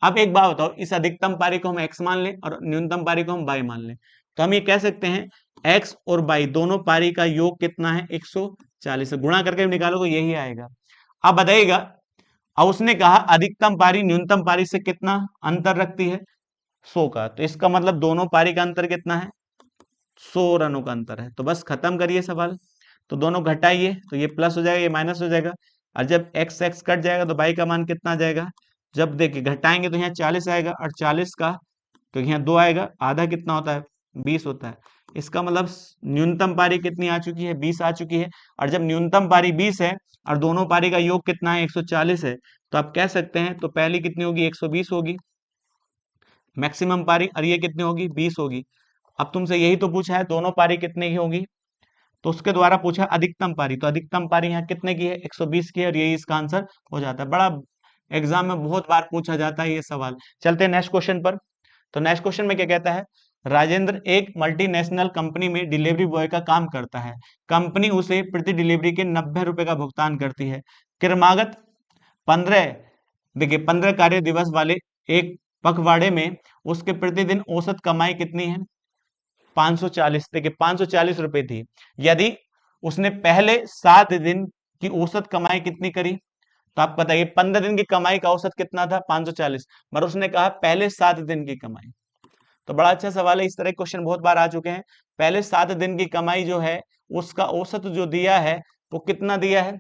Speaker 1: अब एक बात बताओ, इस अधिकतम पारी को हम x मान लें और न्यूनतम पारी को हम y मान लें, तो हम ये कह सकते हैं x और y दोनों पारी का योग कितना है, 140 से गुणा करके निकालोगे यही आएगा। अब बताइएगा, अब उसने कहा अधिकतम पारी न्यूनतम पारी से कितना अंतर रखती है, 100 का। तो इसका मतलब दोनों पारी का अंतर कितना है, 100 रनों का अंतर है। तो बस खत्म करिए सवाल। तो दोनों घटाइए तो ये प्लस हो जाएगा, ये माइनस हो जाएगा, और जब x x कट जाएगा तो y का मान कितना आ जाएगा। जब देखिए घटाएंगे तो यहाँ 40 आएगा, और 40 का तो यहाँ 2 आएगा, आधा कितना होता है, 20 होता है। इसका मतलब न्यूनतम पारी कितनी आ चुकी है, 20 आ चुकी है। और जब न्यूनतम पारी 20 है और दोनों पारी का योग कितना है, 140 है, तो आप कह सकते हैं तो पहली कितनी होगी, 120 होगी मैक्सिमम पारी, और ये कितनी होगी, 20 होगी। अब तुमसे यही तो पूछा है दोनों पारी कितने की होगी, तो उसके द्वारा पूछा अधिकतम पारी। तो अधिकतम पारी यहाँ कितने की है, 120 की है, और यही इसका आंसर हो जाता है। बड़ा एग्जाम में बहुत बार पूछा जाता है ये सवाल। चलते हैं नेक्स्ट क्वेश्चन पर। तो नेक्स्ट क्वेश्चन में क्या कहता है, राजेंद्र एक मल्टीनेशनल कंपनी में डिलीवरी बॉय का काम करता है। कंपनी उसे प्रति डिलीवरी के 90 रुपए का भुगतान करती है। क्रमागत 15, देखिए 15 कार्य दिवस वाले एक पखवाड़े में उसके प्रतिदिन औसत कमाई कितनी है, 540। देखिए 540 रुपए थी। यदि उसने पहले 7 दिन की औसत कमाई कितनी करी, तो तो आप बताइए 15 दिन की कमाई का औसत कितना था 540, मगर उसने कहा पहले 7 दिन की कमाई। तो बड़ा अच्छा सवाल है, इस तरह क्वेश्चन बहुत बार आ चुके हैं। पहले 7 दिन की कमाई जो है उसका औसत जो दिया है वो कितना दिया है,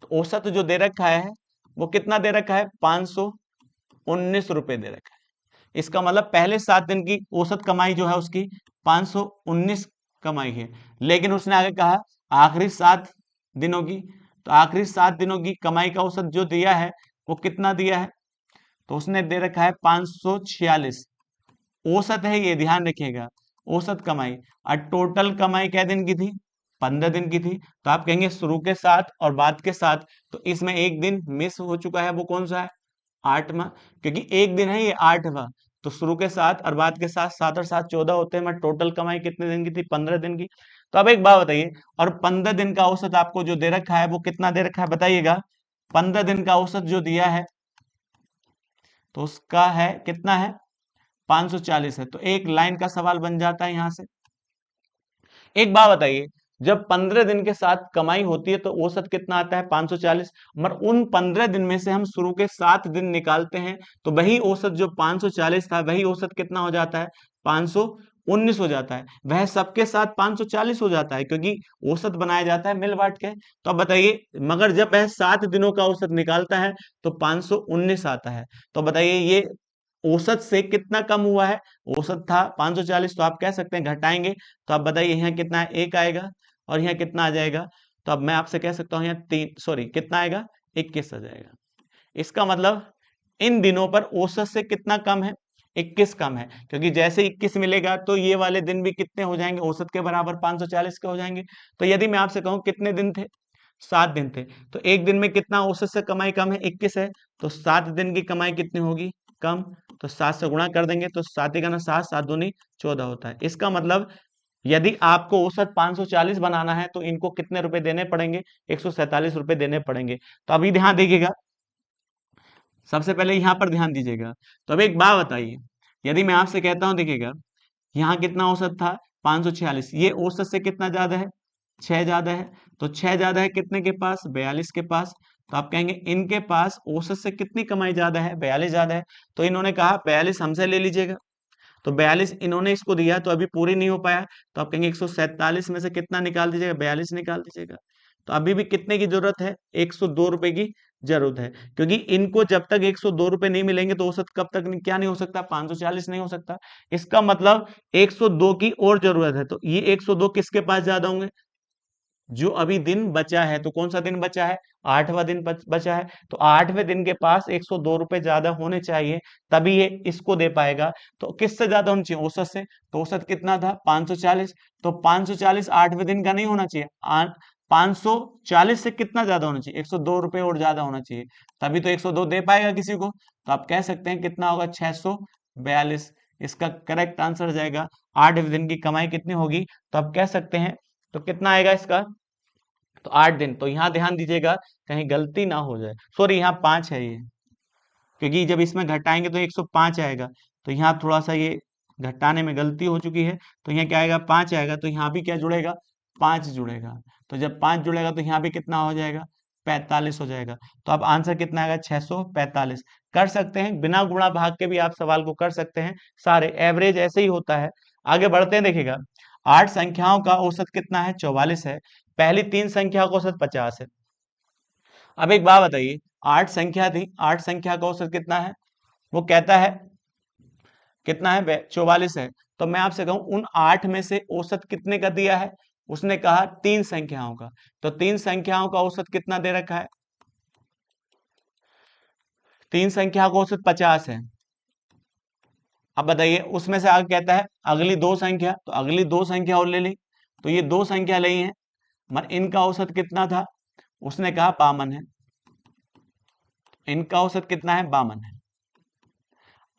Speaker 1: तो औसत जो दे रखा है वो कितना दे रखा है 519 रुपए दे रखा है। इसका मतलब पहले 7 दिन की औसत कमाई जो है उसकी 519 कमाई है। लेकिन उसने आगे कहा आखिरी 7 दिनों की, तो आखिरी 7 दिनों की कमाई का औसत जो दिया है वो कितना दिया है, तो उसने दे रखा है 546। औसत है ये, ध्यान रखिएगा, औसत कमाई। और टोटल कमाई क्या दिन की थी, 15 दिन की थी। तो आप कहेंगे शुरू के साथ और बाद के साथ, तो इसमें एक दिन मिस हो चुका है, वो कौन सा है, 8वां, क्योंकि एक दिन है ये 8वां। तो शुरू के साथ और बाद के साथ 7 और 7 14 होते हैं, मैं टोटल कमाई कितने दिन की थी, 15 दिन की। तो अब एक बात बताइए, और 15 दिन का औसत आपको जो दे रखा है वो कितना दे रखा है बताइएगा। 15 दिन का औसत जो दिया है तो उसका है कितना है 540 है। तो एक लाइन का सवाल बन जाता है यहां से। एक बात बताइए, जब 15 दिन के साथ कमाई होती है तो औसत कितना आता है 540, मगर उन 15 दिन में से हम शुरू के 7 दिन निकालते हैं तो वही औसत जो 540 था वही औसत कितना हो जाता है 519 हो जाता है। वह सबके साथ 540 हो जाता है क्योंकि औसत बनाया जाता है मिल बांट के। तो अब बताइए, मगर जब वह 7 दिनों का औसत निकालता है तो 519 आता है। तो बताइए ये औसत से कितना कम हुआ है, औसत था 540, तो आप कह सकते हैं घटाएंगे। तो आप बताइए यहाँ कितना है, 1 आएगा और यहाँ कितना आ जाएगा। तो अब मैं आपसे कह सकता हूँ यहाँ 3 सॉरी कितना आएगा 21 आ जाएगा। इसका मतलब इन दिनों पर औसत से कितना कम है, 21 कम है, क्योंकि जैसे 21 मिलेगा तो ये वाले दिन भी कितने हो जाएंगे, औसत के बराबर 540 के हो जाएंगे। तो यदि मैं आपसे कहूँ कितने दिन थे, 7 दिन थे, तो एक दिन में कितना औसत से कमाई कम है 21 है, तो 7 दिन की कमाई कितनी होगी कम। तो 7 से गुणा कर देंगे तो 7 ही का 7, 7 दूनी 14 होता है। इसका मतलब यदि आपको औसत 540 बनाना है तो इनको कितने रुपए देने पड़ेंगे, 147 रुपए देने पड़ेंगे। तो अभी ध्यान दीजिएगा, सबसे पहले यहां पर ध्यान दीजिएगा। तो अब एक बात बताइए, यदि मैं आपसे कहता हूं देखिएगा यहाँ कितना औसत था 546, ये औसत से कितना ज्यादा है 6 ज्यादा है। तो 6 ज्यादा है कितने के पास, 42 के पास। तो आप कहेंगे इनके पास औसत से कितनी कमाई ज्यादा है, 42 ज्यादा है। तो इन्होंने कहा 42 हमसे ले लीजिएगा, तो 42 इन्होंने इसको दिया तो अभी पूरी नहीं हो पाया। तो आप कहेंगे 147 में से कितना निकाल दीजिएगा, 42 निकाल दीजिएगा। तो अभी भी कितने की जरूरत है, 102 रुपए की जरूरत है, क्योंकि इनको जब तक 102 रुपए नहीं मिलेंगे तो औसत कब तक क्या नहीं हो सकता, 540 नहीं हो सकता। इसका मतलब 102 की और जरूरत है। तो ये 102 किसके पास ज्यादा होंगे, जो अभी दिन बचा है। तो कौन सा दिन बचा है, 8वां दिन बचा है। तो 8वें दिन के पास 102 रुपए ज्यादा होने चाहिए, तभी ये इसको दे पाएगा। तो किससे ज्यादा होना चाहिए, औसत से। तो औसत कितना था 540, तो 540 8वें दिन का नहीं होना चाहिए, 540 से कितना ज्यादा होना चाहिए, 102 रुपए और ज्यादा होना चाहिए, तभी तो 102 दे पाएगा किसी को। तो आप कह सकते हैं कितना होगा 642। इसका करेक्ट आंसर जाएगा 8वें दिन की कमाई कितनी होगी। तो आप कह सकते हैं, तो कितना आएगा इसका, तो 8 दिन। तो यहां ध्यान दीजिएगा कहीं गलती ना हो जाए, सॉरी यहाँ 5 है ये, क्योंकि जब इसमें घटाएंगे तो 105 आएगा। तो यहाँ थोड़ा सा ये घटाने में गलती हो चुकी है। तो यहाँ क्या आएगा 5 आएगा, तो यहाँ भी क्या जुड़ेगा 5 जुड़ेगा। तो जब 5 जुड़ेगा तो यहाँ भी कितना हो जाएगा 45 हो जाएगा। तो अब आंसर कितना आएगा 645। कर सकते हैं बिना गुणा भाग के भी आप सवाल को कर सकते हैं, सारे एवरेज ऐसे ही होता है। आगे बढ़ते हैं, देखिएगा 8 संख्याओं का औसत कितना है 44 है, पहली 3 संख्याओं का औसत 50 है। अब एक बात बताइए, 8 संख्या थी, 8 संख्या का औसत कितना है, वो कहता है कितना है 44 है। तो मैं आपसे कहूं उन 8 में से औसत कितने का दिया है, उसने कहा 3 संख्याओं का। तो 3 संख्याओं का औसत कितना दे रखा है, 3 संख्या का औसत 50 है। अब बताइए उसमें से आगे कहता है अगली 2 संख्या, तो अगली 2 संख्या और ले ली। तो ये 2 संख्या ली है, मगर इनका औसत कितना था, उसने कहा 52 है। इनका औसत कितना है 52 है।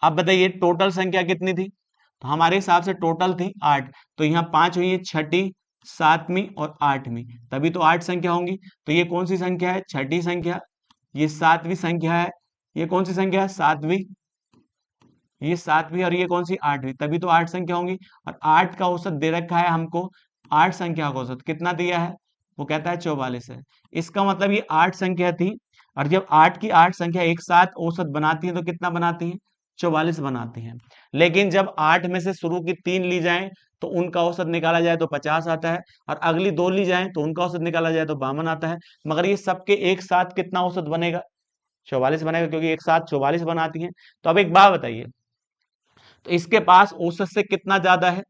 Speaker 1: अब बताइए टोटल संख्या कितनी थी, तो हमारे हिसाब से टोटल थी 8। तो यहाँ 5 हुई है, छठी, 7वीं और 8वीं, तभी तो 8 संख्या होंगी। तो ये कौन सी संख्या है, छठी संख्या, ये 7वीं संख्या है, ये कौन सी संख्या है 7वीं, ये 7वीं, और ये कौन सी 8वीं, तभी तो 8 संख्या होंगी। और 8 का औसत दे रखा है हमको, 8 संख्या का औसत कितना दिया है वो कहता है 44 है। इसका मतलब ये 8 संख्या थी, और जब 8 की 8 संख्या एक साथ औसत बनाती है तो कितना बनाती है? 44 बनाती हैं। लेकिन जब 8 में से शुरू की 3 ली जाए तो उनका औसत निकाला जाए तो 50 आता है, और अगली 2 ली जाए तो उनका औसत निकाला जाए तो 52 आता है। मगर ये सबके एक साथ कितना औसत बनेगा? 44 बनेगा, क्योंकि एक साथ 44 बनाती हैं। तो अब एक बात बताइए, तो इसके पास औसत से कितना ज्यादा है?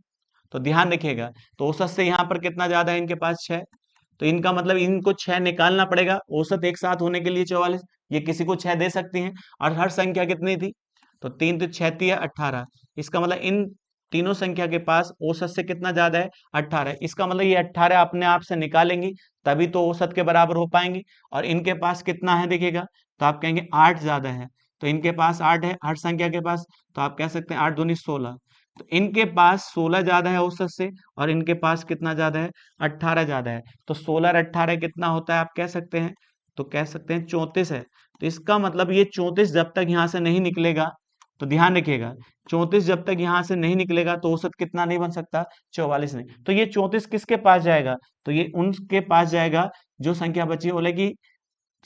Speaker 1: तो ध्यान रखिएगा, तो औसत से यहाँ पर कितना ज्यादा है? इनके पास 6। तो इनका मतलब इनको 6 निकालना पड़ेगा औसत एक साथ होने के लिए 44। ये किसी को 6 दे सकती हैं, और हर संख्या कितनी थी? तो 3 तो 6 थी 18। इसका मतलब इन तीनों संख्या के पास औसत से कितना ज्यादा है? 18। इसका मतलब ये 18 अपने आप से निकालेंगी तभी तो औसत के बराबर हो पाएंगी। और इनके पास कितना है देखिएगा, तो आप कहेंगे 8 ज्यादा है। तो इनके पास 8 है हर संख्या के पास, तो आप कह सकते हैं 8 दूनी 16। तो इनके पास 16 ज्यादा है औसत से, और इनके पास कितना ज्यादा है? 18 ज्यादा है। तो 16 और 18 कितना होता है आप कह सकते हैं? तो कह सकते हैं 34 है। तो इसका मतलब ये 34 जब तक यहां से नहीं निकलेगा, तो ध्यान रखिएगा, 34 जब तक यहां से नहीं निकलेगा तो औसत कितना नहीं बन सकता? 44 नहीं। तो ये 34 किसके पास जाएगा? तो ये उनके पास जाएगा जो संख्या बची, बोले कि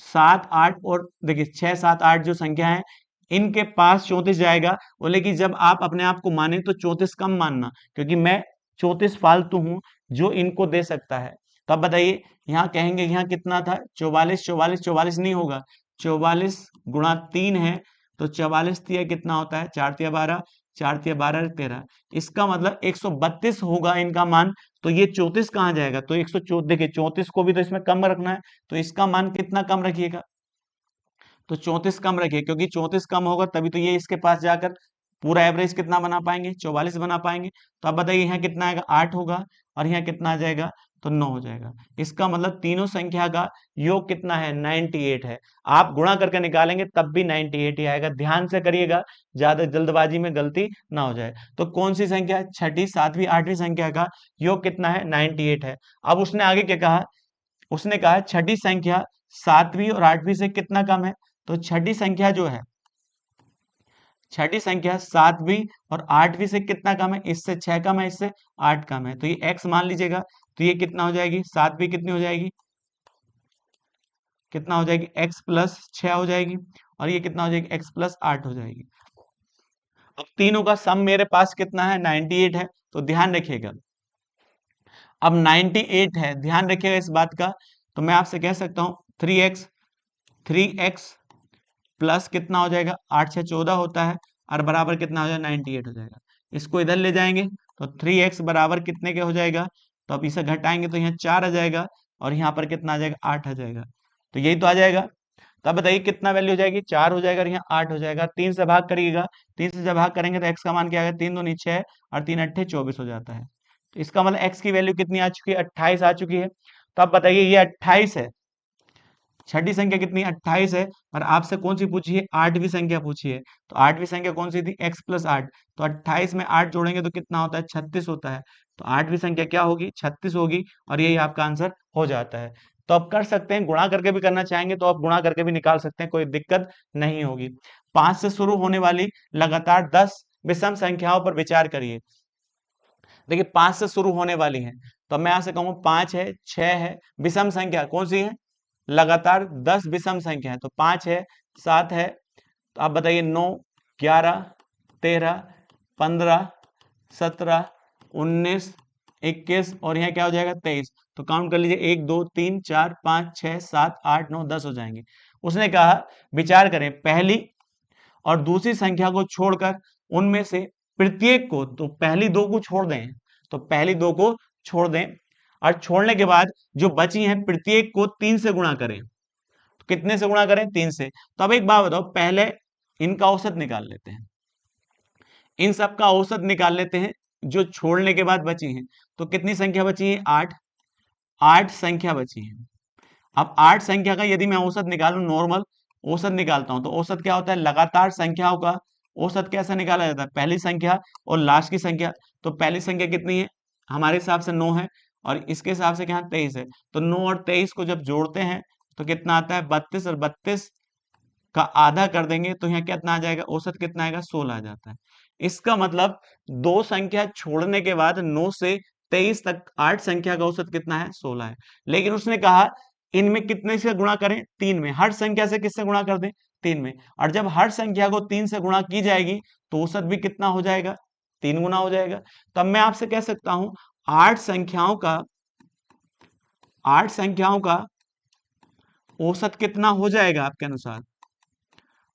Speaker 1: 7 8, और देखिए 6 7 8 जो संख्या है इनके पास 34 जाएगा। बोले कि जब आप अपने आप को माने तो 34 कम मानना, क्योंकि मैं 34 फालतू हूं जो इनको दे सकता है। तो अब बताइए, यहाँ कहेंगे यहाँ कितना था? 44 44 44 नहीं होगा, 44 गुणा 3 है, तो 44 तिया कितना होता है? 4 तिया 12, 4 तिया 12 13। इसका मतलब 132 होगा इनका मान। तो ये 34 कहाँ जाएगा? तो 134, देखिए 34 को भी तो इसमें कम रखना है, तो इसका मान कितना कम रखिएगा? तो 34 कम रखिए, क्योंकि 34 कम होगा तभी तो ये इसके पास जाकर पूरा एवरेज कितना बना पाएंगे? 44 बना पाएंगे। तो अब बताइए यहाँ कितना आएगा? 8 होगा, और यहाँ कितना आ जाएगा? तो 9 हो जाएगा। इसका मतलब तीनों संख्या का योग कितना है? 98 है। आप गुणा करके निकालेंगे तब भी 98 ही आएगा। ध्यान से करिएगा, ज्यादा जल्दबाजी में गलती ना हो जाए। तो कौन सी संख्या? छठी, सातवीं, आठवीं संख्या का योग कितना है? 98 है। अब उसने आगे क्या कहा? उसने कहा छठी संख्या सातवीं और आठवीं से कितना कम है? तो छठी संख्या जो है, छठी संख्या सातवीं और आठवीं से कितना कम है? इससे 6 कम है, इससे 8 कम है। तो ये x मान लीजिएगा। तो ये कितना हो जाएगी? सातवीं कितनी हो जाएगी? कितना हो जाएगी? x प्लस 6 हो जाएगी, और ये कितना हो जाएगी? x प्लस 8 हो जाएगी। अब तीनों का सम मेरे पास कितना है? 98 है। तो ध्यान रखिएगा, अब 98 है, ध्यान रखिएगा इस बात का। तो मैं आपसे कह सकता हूं 3x प्लस कितना हो जाएगा? 8 6 14 होता है, और बराबर कितना हो जाएगा? 98 हो जाएगा। इसको इधर ले जाएंगे तो 3x बराबर कितने के हो जाएगा? तो अब इसे घटाएंगे तो यहाँ 4 आ जाएगा, और यहाँ पर कितना आ जाएगा? 8 आ जाएगा। तो यही तो आ जाएगा। तो अब बताइए कितना वैल्यू हो जाएगी? 4 हो जाएगा, और यहाँ 8 हो जाएगा। 3 से भाग करिएगा, 3 से जब भाग करेंगे तो x का मान क्या आएगा? 3 दूनी 6, और 3 अट्ठे 24 हो जाता है। तो इसका मतलब x की वैल्यू कितनी आ चुकी है? 28 आ चुकी है। तो अब बताइए ये 28 है, छठी संख्या कितनी? 28 है। और आपसे कौन सी पूछी है? आठवीं संख्या पूछी है। तो आठवीं संख्या कौन सी थी? x plus 8। तो 28 में 8 जोड़ेंगे तो कितना होता है? 36 होता है। तो आठवीं संख्या क्या होगी? 36 होगी, और यही आपका आंसर हो जाता है। तो आप कर सकते हैं, गुणा करके भी करना चाहेंगे तो आप गुणा करके भी निकाल सकते हैं, कोई दिक्कत नहीं होगी। 5 से शुरू होने वाली लगातार 10 विषम संख्याओं पर विचार करिए। देखिए 5 से शुरू होने वाली है, तो मैं यहां से कहूंगा 5 है, 6 है, विषम संख्या कौन सी है? लगातार 10 विषम संख्या है। तो 5 है, 7 है, तो आप बताइए 9 11 13 15 17 19 21, और यहाँ क्या हो जाएगा? 23। तो काउंट कर लीजिए, 1 2 3 4 5 6 7 8 9 10 हो जाएंगे। उसने कहा विचार करें पहली और दूसरी संख्या को छोड़कर उनमें से प्रत्येक को, तो पहली दो को छोड़ दें, तो पहली दो को छोड़ दें, और छोड़ने के बाद जो बची हैं प्रत्येक को 3 से गुणा करें। तो कितने से गुणा करें? 3 से। तो अब एक बात बताओ, पहले इनका औसत निकाल लेते हैं, इन सब का औसत निकाल लेते हैं जो छोड़ने के बाद बची हैं। तो कितनी संख्या बची है? 8। 8 संख्या बची है। अब 8 संख्या का यदि मैं औसत निकालूं, नॉर्मल औसत निकालता हूं, तो औसत क्या होता है? लगातार संख्याओं का औसत कैसे निकाला जाता है? पहली संख्या और लास्ट की संख्या। तो पहली संख्या कितनी है? हमारे हिसाब से 9 है, और इसके हिसाब से क्या? 23 है। तो 9 और 23 को जब जोड़ते हैं तो कितना आता है? 32, और 32 का आधा कर देंगे तो यहाँ कितना आ जाएगा? औसत कितना आएगा? 16 आ जाता है। इसका मतलब दो संख्या छोड़ने के बाद 9 से 23 तक 8 संख्या का औसत कितना है 16 है। लेकिन उसने कहा इनमें कितने से गुणा करें 3 में, हर संख्या से किससे गुणा कर दें 3 में, और जब हर संख्या को 3 से गुणा की जाएगी तो औसत भी कितना हो जाएगा 3 गुना हो जाएगा। तब मैं आपसे कह सकता हूं 8 संख्याओं का औसत कितना हो जाएगा आपके अनुसार,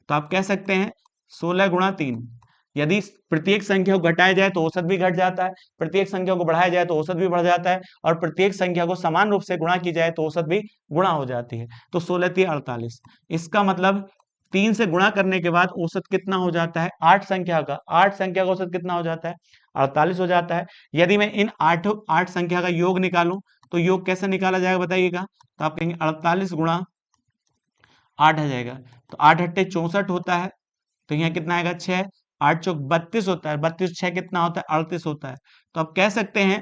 Speaker 1: तो आप कह सकते हैं 16 गुणा 3। यदि प्रत्येक संख्या को घटाया जाए तो औसत भी घट जाता है, प्रत्येक संख्या को बढ़ाया जाए तो औसत भी बढ़ जाता है, और प्रत्येक संख्या को समान रूप से गुणा की जाए तो औसत भी गुणा हो जाती है। तो 16 3 48, इसका मतलब 3 से गुणा करने के बाद औसत कितना हो जाता है 8 संख्या का औसत कितना हो जाता है 48 हो जाता है। यदि मैं इन 8 संख्या का योग निकालूं तो योग कैसे निकाला जाएगा बताइएगा, तो आप कहेंगे 48 गुणा 8 आ जाएगा, तो 8 अट्ठे 64 होता है, तो यहाँ कितना आएगा 6, 8 चौक 32 होता है, 32 6 कितना होता है 38 होता है। तो आप कह सकते हैं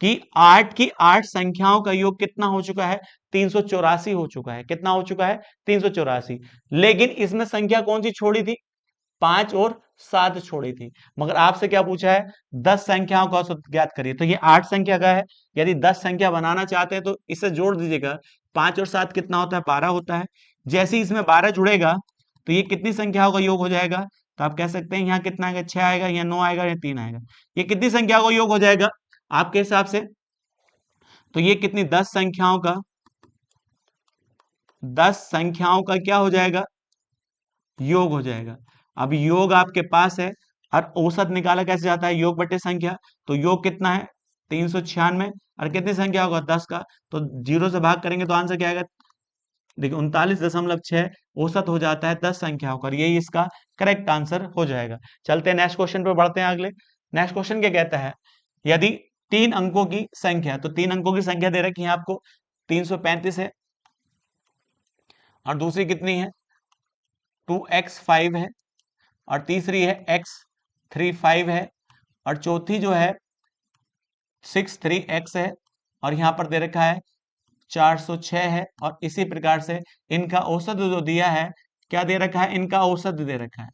Speaker 1: कि 8 की 8 संख्याओं का योग कितना हो चुका है 384 हो चुका है। कितना हो चुका है 384। लेकिन इसमें संख्या कौन सी छोड़ी थी 5 और 7 छोड़ी थी। मगर आपसे क्या पूछा है 10 संख्याओं का औसत ज्ञात करिए, तो ये 8 संख्या का है। यदि 10 संख्या बनाना चाहते हैं तो इसे जोड़ दीजिएगा, 5 और 7 कितना होता है 12 होता है। जैसे ही इसमें 12 जुड़ेगा तो ये कितनी संख्याओं का योग हो जाएगा, तो आप कह सकते हैं यहाँ कितना आएगा 6 आएगा, यहाँ 9 आएगा, यहाँ 3 आएगा। ये कितनी संख्या का योग हो जाएगा आपके हिसाब से, तो ये कितनी 10 संख्याओं का क्या हो जाएगा योग हो जाएगा। अब योग आपके पास है और औसत निकाला कैसे जाता है योग बटे संख्या, तो योग कितना है 396 और कितनी संख्या होगा 10 का, तो 0 से भाग करेंगे तो आंसर क्या आएगा, देखिए 39.6 औसत हो जाता है 10 संख्याओं का। यही इसका करेक्ट आंसर हो जाएगा। चलते हैं नेक्स्ट क्वेश्चन पे बढ़ते हैं अगले। नेक्स्ट क्वेश्चन क्या कहता है, यदि 3 अंकों की संख्या, तो 3 अंकों की संख्या दे रखी है आपको 335 है, और दूसरी कितनी है 2x5 है, और तीसरी है x35 है, और चौथी जो है 63x है, और यहां पर दे रखा है 406 है, और इसी प्रकार से इनका औसत जो दिया है क्या दे रखा है, इनका औसत दे रखा है।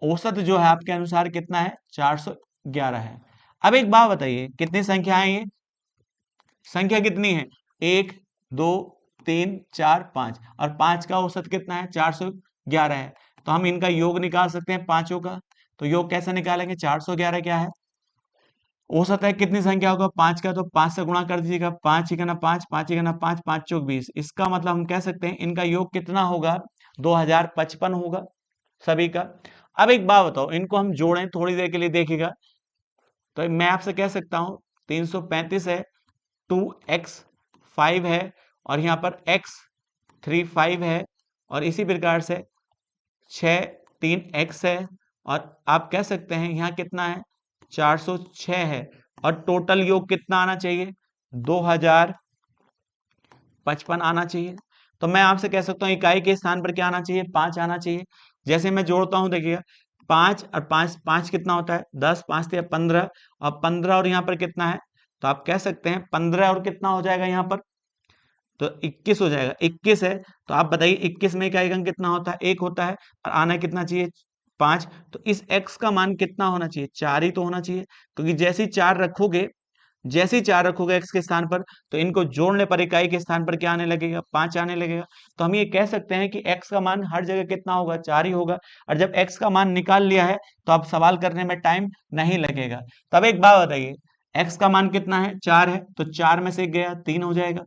Speaker 1: औसत जो है आपके अनुसार कितना है 411 है। अब एक बात बताइए कितनी संख्या है, ये संख्या कितनी है 1 2 3 4 5, और 5 का औसत कितना है 411 है। तो हम इनका योग निकाल सकते हैं पांचों का। तो योग कैसे निकालेंगे, 411 क्या है औसत है कितनी संख्या होगा 5 का, तो 5 से गुणा कर दीजिएगा, 5 ही करना 5, 5 ही करना 5, 5 चौक 20। इसका मतलब हम कह सकते हैं इनका योग कितना होगा 2055 होगा सभी का। अब एक बात बताओ, इनको हम जोड़ें थोड़ी देर के लिए देखिएगा, तो मैं आपसे कह सकता हूं 335 है, 2x5 है, और यहाँ पर x35 है, और इसी प्रकार से 3x है, और आप कह सकते हैं यहाँ कितना है 406 है, और टोटल योग कितना आना चाहिए 2055 आना चाहिए। तो मैं आपसे कह सकता हूँ इकाई के स्थान पर क्या आना चाहिए 5 आना चाहिए। जैसे मैं जोड़ता हूं देखिएगा 5 और 5, 5 कितना होता है 10, 5 से 15, और 15 और यहाँ पर कितना है, तो आप कह सकते हैं 15 और कितना हो जाएगा यहाँ पर, तो 21 हो जाएगा। 21 है, तो आप बताइए 21 में इकाई अंक कितना होता है 1 होता है, और आना कितना चाहिए 5। तो इस x का मान कितना होना चाहिए 4 ही तो होना चाहिए, क्योंकि जैसे ही 4 रखोगे x के स्थान पर, तो इनको जोड़ने पर इकाई के स्थान पर क्या आने लगेगा 5 आने लगेगा। तो हम ये कह सकते हैं कि x का मान हर जगह कितना होगा 4 ही होगा, और जब x का मान निकाल लिया है तो अब सवाल करने में टाइम नहीं लगेगा। तब एक बात बताइए x का मान कितना है 4 है, तो 4 में से गया 3 हो जाएगा।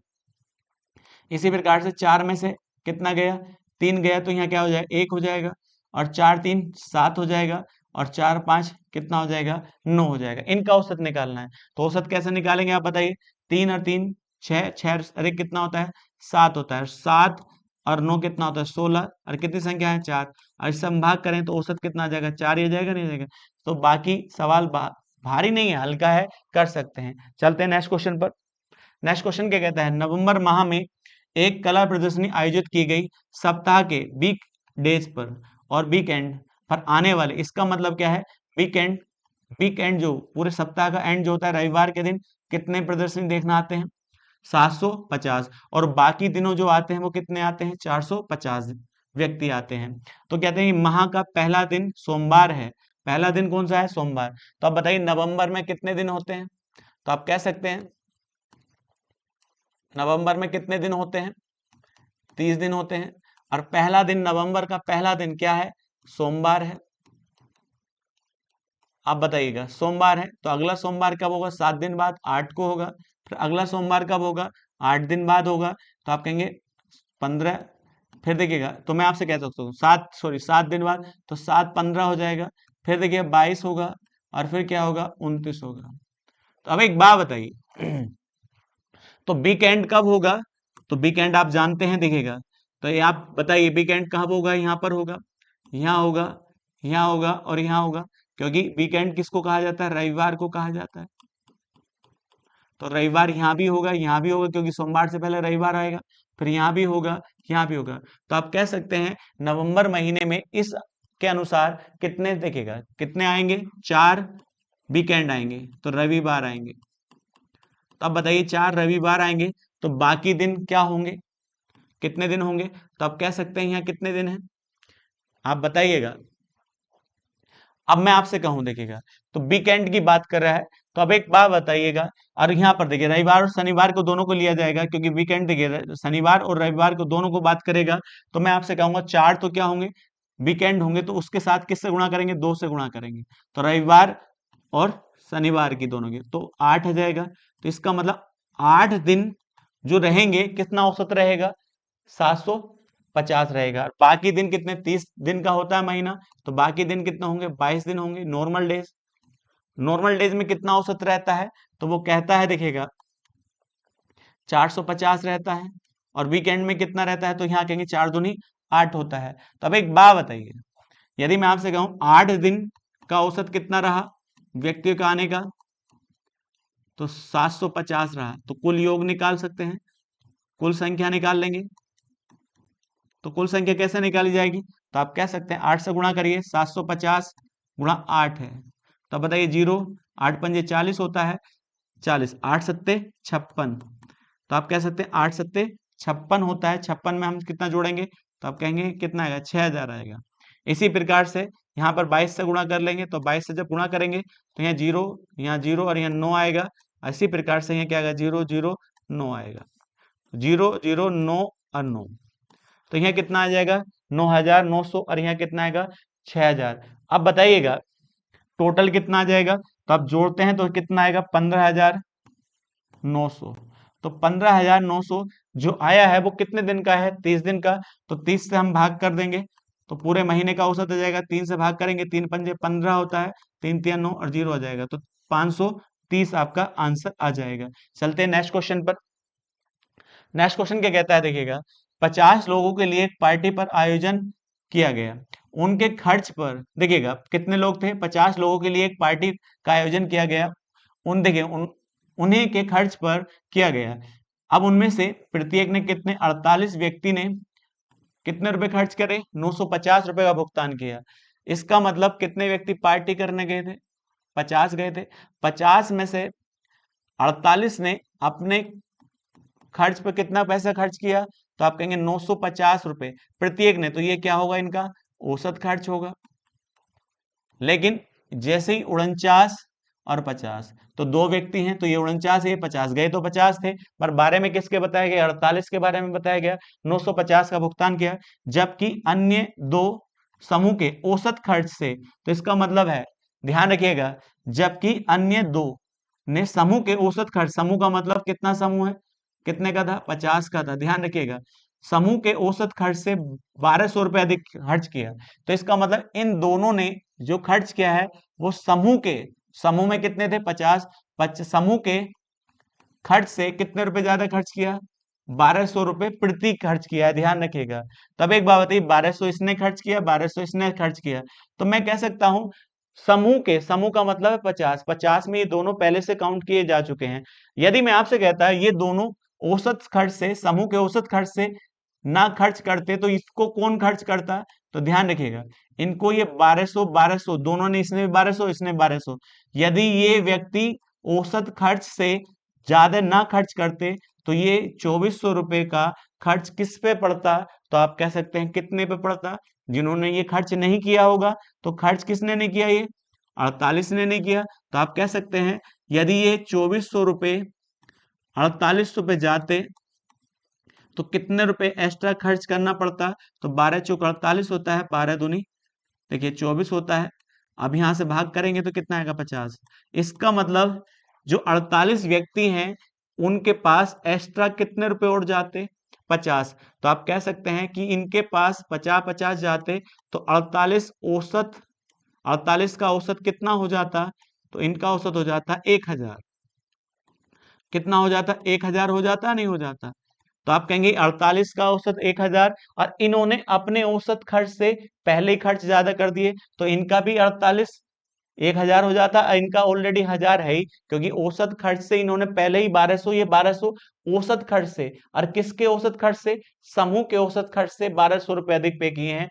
Speaker 1: इसी प्रकार से 4 में से कितना गया 3 गया, तो यहाँ क्या हो जाएगा 1 हो जाएगा, और 4 3 7 हो जाएगा, और 4 5 कितना हो जाएगा 9 हो जाएगा। इनका औसत निकालना है, तो औसत कैसे निकालेंगे आप बताइए, 3 और 3 6, 6 अरे कितना होता है 7 होता है, 7 और 9 कितना होता है 16, और कितनी संख्या है 4, और इससे हम भाग करें तो औसत कितना आ जाएगा 4 ही आ जाएगा नहीं आ जाएगा। तो बाकी सवाल भारी नहीं है, हल्का है, कर सकते हैं। चलते हैं नेक्स्ट क्वेश्चन पर। नेक्स्ट क्वेश्चन क्या कहता है, नवंबर माह में एक कला प्रदर्शनी आयोजित की गई, सप्ताह के वीक डेज पर और वीकेंड पर आने वाले, इसका मतलब क्या है वीकेंड जो पूरे सप्ताह का एंड जो होता है रविवार के दिन, कितने प्रदर्शनी देखना आते हैं 750, और बाकी दिनों जो आते हैं वो कितने आते हैं 450 व्यक्ति आते हैं। तो कहते हैं माह का पहला दिन सोमवार है, पहला दिन कौन सा है सोमवार। तो अब बताइए नवंबर में कितने दिन होते हैं, तो आप कह सकते हैं नवंबर में कितने दिन होते हैं? 30 दिन होते हैं। और पहला दिन, नवंबर का पहला दिन क्या है? सोमवार है। आप बताइएगा, सोमवार है तो अगला सोमवार कब होगा? 7 दिन बाद, 8 को होगा। फिर अगला सोमवार कब होगा? 8 दिन बाद होगा। तो आप कहेंगे 15। फिर देखिएगा, तो मैं आपसे कह सकता हूँ 7 दिन बाद, तो 7 15 हो जाएगा। फिर देखिए 22 होगा, और फिर क्या होगा? 29 होगा। तो अब एक बात बताइए तो वीकेंड कब होगा? तो वीकेंड आप जानते हैं, देखिएगा तो ये आप बताइए वीकेंड कब होगा? यहाँ पर होगा, यहाँ होगा, यहाँ होगा और यहाँ होगा। क्योंकि वीकेंड किसको कहा जाता है? रविवार को कहा जाता है। तो रविवार यहाँ भी होगा, यहाँ भी होगा, क्योंकि सोमवार से पहले रविवार आएगा। फिर यहाँ भी होगा, यहाँ भी होगा। तो आप कह सकते हैं नवंबर महीने में इस के अनुसार कितने, देखिएगा कितने आएंगे? 4 वीकेंड आएंगे, तो रविवार आएंगे। तो अब बताइए 4 रविवार आएंगे, तो बाकी दिन क्या होंगे? कितने दिन होंगे? तो आप कह सकते हैं यहाँ कितने दिन हैं? आप बताइएगा। अब मैं आपसे कहूं, देखिएगा तो वीकेंड की बात कर रहा है, तो अब एक बात बताइएगा। और यहाँ पर देखिए रविवार और शनिवार को दोनों को लिया जाएगा, क्योंकि वीकेंड देखिए शनिवार और रविवार को दोनों को बात करेगा। तो मैं आपसे कहूंगा 4 तो क्या होंगे? वीकेंड होंगे। तो उसके साथ किससे गुणा करेंगे? 2 से गुणा करेंगे। तो रविवार और शनिवार की दोनों की, तो 8 हो जाएगा। तो इसका मतलब 8 दिन जो रहेंगे, कितना औसत रहेगा? 750 रहेगा। बाकी दिन कितने? 30 दिन का होता है महीना, तो बाकी दिन कितना होंगे? 22 दिन होंगे नॉर्मल डेज। नॉर्मल डेज में कितना औसत रहता है? तो वो कहता है, देखिएगा 450 रहता है। और वीकेंड में कितना रहता है? तो यहाँ कहेंगे 4 दूनी 8 होता है। तो अब एक बात बताइए, यदि मैं आपसे कहूं 8 दिन का औसत कितना रहा व्यक्तियों का आने का? तो 750 रहा। तो कुल योग निकाल सकते हैं, कुल संख्या निकाल लेंगे। तो कुल संख्या कैसे निकाली जाएगी? तो आप कह सकते हैं 8 से गुणा करिए, 750 गुणा 8 है। तो अब बताइए 0, 8 पंजे 40 होता है, 40, 8 सत्ते 56। तो आप कह सकते हैं 8 सत्ते 56 होता है। 56 में हम कितना जोड़ेंगे? तो आप कहेंगे कितना आएगा? 6000 आएगा। इसी प्रकार से यहाँ पर 22 से गुणा कर लेंगे, तो 22 से जब गुणा करेंगे तो यहाँ 0, यहाँ 0 और यहाँ 9 आएगा। इसी प्रकार से यहाँ क्या आएगा? 0 0 9 आएगा। 0 0 9 और 9, तो यहाँ कितना आ जाएगा? 9900। और यहाँ कितना आएगा? 6000। अब बताइएगा टोटल कितना आ जाएगा? तो आप जोड़ते हैं तो कितना आएगा? 15900। तो 15900 जो आया है वो कितने दिन का है? 30 दिन का। तो 30 से हम भाग कर देंगे, तो पूरे महीने का औसत आ जाएगा। 3 से भाग करेंगे, 3 पंजे 15 होता है, 3 3 9 और 0 आ जाएगा। तो 530 आपका आंसर आ जाएगा। चलते हैं नेक्स्ट क्वेश्चन पर। नेक्स्ट क्वेश्चन क्या कहता है, देखिएगा 50 लोगों के लिए एक पार्टी पर आयोजन किया गया। उनके खर्च पर, देखिएगा कितने लोग थे? 50 लोगों के लिए एक पार्टी का आयोजन किया गया। देखिए उन्हीं के खर्च पर किया गया। अब उनमें से प्रत्येक ने कितने? 48 व्यक्ति ने कितने रुपए खर्च करे? 950 रुपए का भुगतान किया। इसका मतलब कितने व्यक्ति पार्टी करने गए थे? 50 गए थे। 50 में से 48 ने अपने खर्च पे कितना पैसा खर्च किया? तो आप कहेंगे 950 रुपए प्रत्येक ने। तो ये क्या होगा? इनका औसत खर्च होगा। लेकिन जैसे ही 49 और 50, तो 2 व्यक्ति हैं, तो ये 49 है, 50 गए तो 50 थे। पर बारे में किसके बताया गया? 48 के बारे में बताया गया। 950 का भुगतान किया, जबकि अन्य 2 समूह के औसत खर्च से, तो इसका मतलब है, ध्यान रखिएगा, जबकि अन्य 2 ने समूह के औसत खर्च, समूह का मतलब कितना समूह है? कितने का था? 50 का था। ध्यान रखिएगा, समूह के औसत खर्च से 1200 रुपए अधिक खर्च किया। तो इसका मतलब इन दोनों ने जो खर्च किया है वो समूह में कितने थे? 50। समूह के खर्च से कितने रुपए ज्यादा खर्च किया? 1200 रुपए प्रति खर्च किया है। ध्यान रखिएगा। तब एक बात बताइए, 1200 इसने खर्च किया, 1200 इसने खर्च किया। तो मैं कह सकता हूं समूह का मतलब है 50। 50 में ये दोनों पहले से काउंट किए जा चुके हैं। यदि मैं आपसे कहता है ये दोनों औसत खर्च से, समूह के औसत खर्च से ना खर्च करते, तो इसको कौन खर्च करता? तो ध्यान रखिएगा, इनको ये 1200 1200 दोनों ने, इसने भी 1200 इसने 1200, यदि ये व्यक्ति औसत खर्च से ज्यादा ना खर्च करते तो ये 2400 रुपए का खर्च किस पे पड़ता? तो आप कह सकते हैं कितने पे पड़ता? जिन्होंने ये खर्च नहीं किया होगा। तो खर्च किसने नहीं किया? ये 48 ने नहीं किया। तो आप कह सकते हैं यदि ये 2400 रुपये 48 रुपये जाते तो कितने रुपए एक्स्ट्रा खर्च करना पड़ता? तो 12 चौक 48 होता है, 12 दूनी देखिए 24 होता है। अब यहां से भाग करेंगे तो कितना आएगा? 50। इसका मतलब जो 48 व्यक्ति हैं उनके पास एक्स्ट्रा कितने रुपए और जाते? 50। तो आप कह सकते हैं कि इनके पास 50-50 जाते तो 48 औसत, 48 का औसत कितना हो जाता? तो इनका औसत हो जाता 1000। कितना हो जाता? 1000 हो जाता, नहीं हो जाता? तो आप कहेंगे 48 का औसत 1000 और इन्होंने अपने औसत खर्च से पहले ही खर्च ज्यादा कर दिए तो इनका भी 48 1000 हो जाता। इनका ऑलरेडी 1000 है ही, क्योंकि औसत खर्च से इन्होंने पहले ही 1200, ये 1200 औसत खर्च से, और किसके औसत खर्च से? समूह के औसत खर्च से 1200 रुपए अधिक पे किए हैं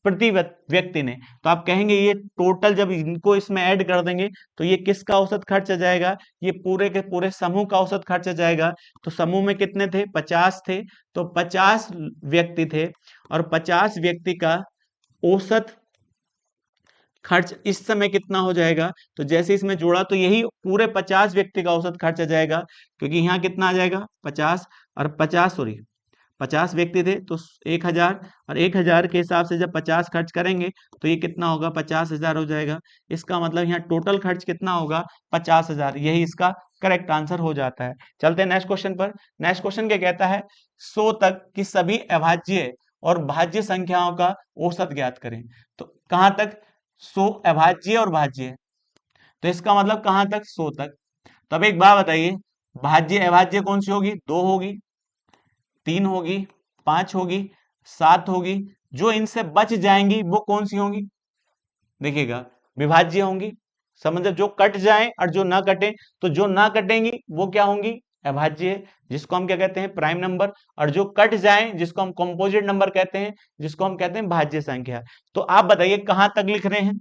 Speaker 1: प्रति व्यक्ति ने। तो आप कहेंगे ये टोटल जब इनको इसमें ऐड कर देंगे तो ये किसका औसत खर्च आ जाएगा? ये पूरे के पूरे समूह का औसत खर्च आ जाएगा। तो समूह में कितने थे? 50 थे, तो 50 व्यक्ति थे और 50 व्यक्ति का औसत खर्च इस समय कितना हो जाएगा? तो जैसे इसमें जोड़ा तो यही पूरे 50 व्यक्ति का औसत खर्च आ जाएगा, क्योंकि यहाँ कितना आ जाएगा? 50 और 50 सॉरी 50 व्यक्ति थे तो 1000, और 1000 के हिसाब से जब 50 खर्च करेंगे तो ये कितना होगा? 50,000 हो जाएगा। इसका मतलब यहाँ टोटल खर्च कितना होगा? 50,000। यही इसका करेक्ट आंसर हो जाता है। चलते हैं नेक्स्ट क्वेश्चन पर। नेक्स्ट क्वेश्चन क्या कहता है? 100 तक की सभी अभाज्य और भाज्य संख्याओं का औसत ज्ञात करें। तो कहां तक? 100 अभाज्य और भाज्य, तो इसका मतलब कहां तक? 100 तक। तब एक बात बताइए, भाज्य अभाज्य कौन सी होगी? 2 होगी, 3 होगी, 5 होगी, 7 होगी। जो इनसे बच जाएंगी वो कौन सी होंगी? देखिएगा, विभाज्य होंगी। समझ, जो कट जाएं और जो ना कटें, तो जो ना कटेंगी वो क्या होंगी? अभाज्य, जिसको हम क्या कहते हैं? Prime number. और जो कट जाएं जिसको हम कंपोजिट नंबर कहते हैं, जिसको हम कहते हैं भाज्य संख्या। तो आप बताइए कहां तक लिख रहे हैं?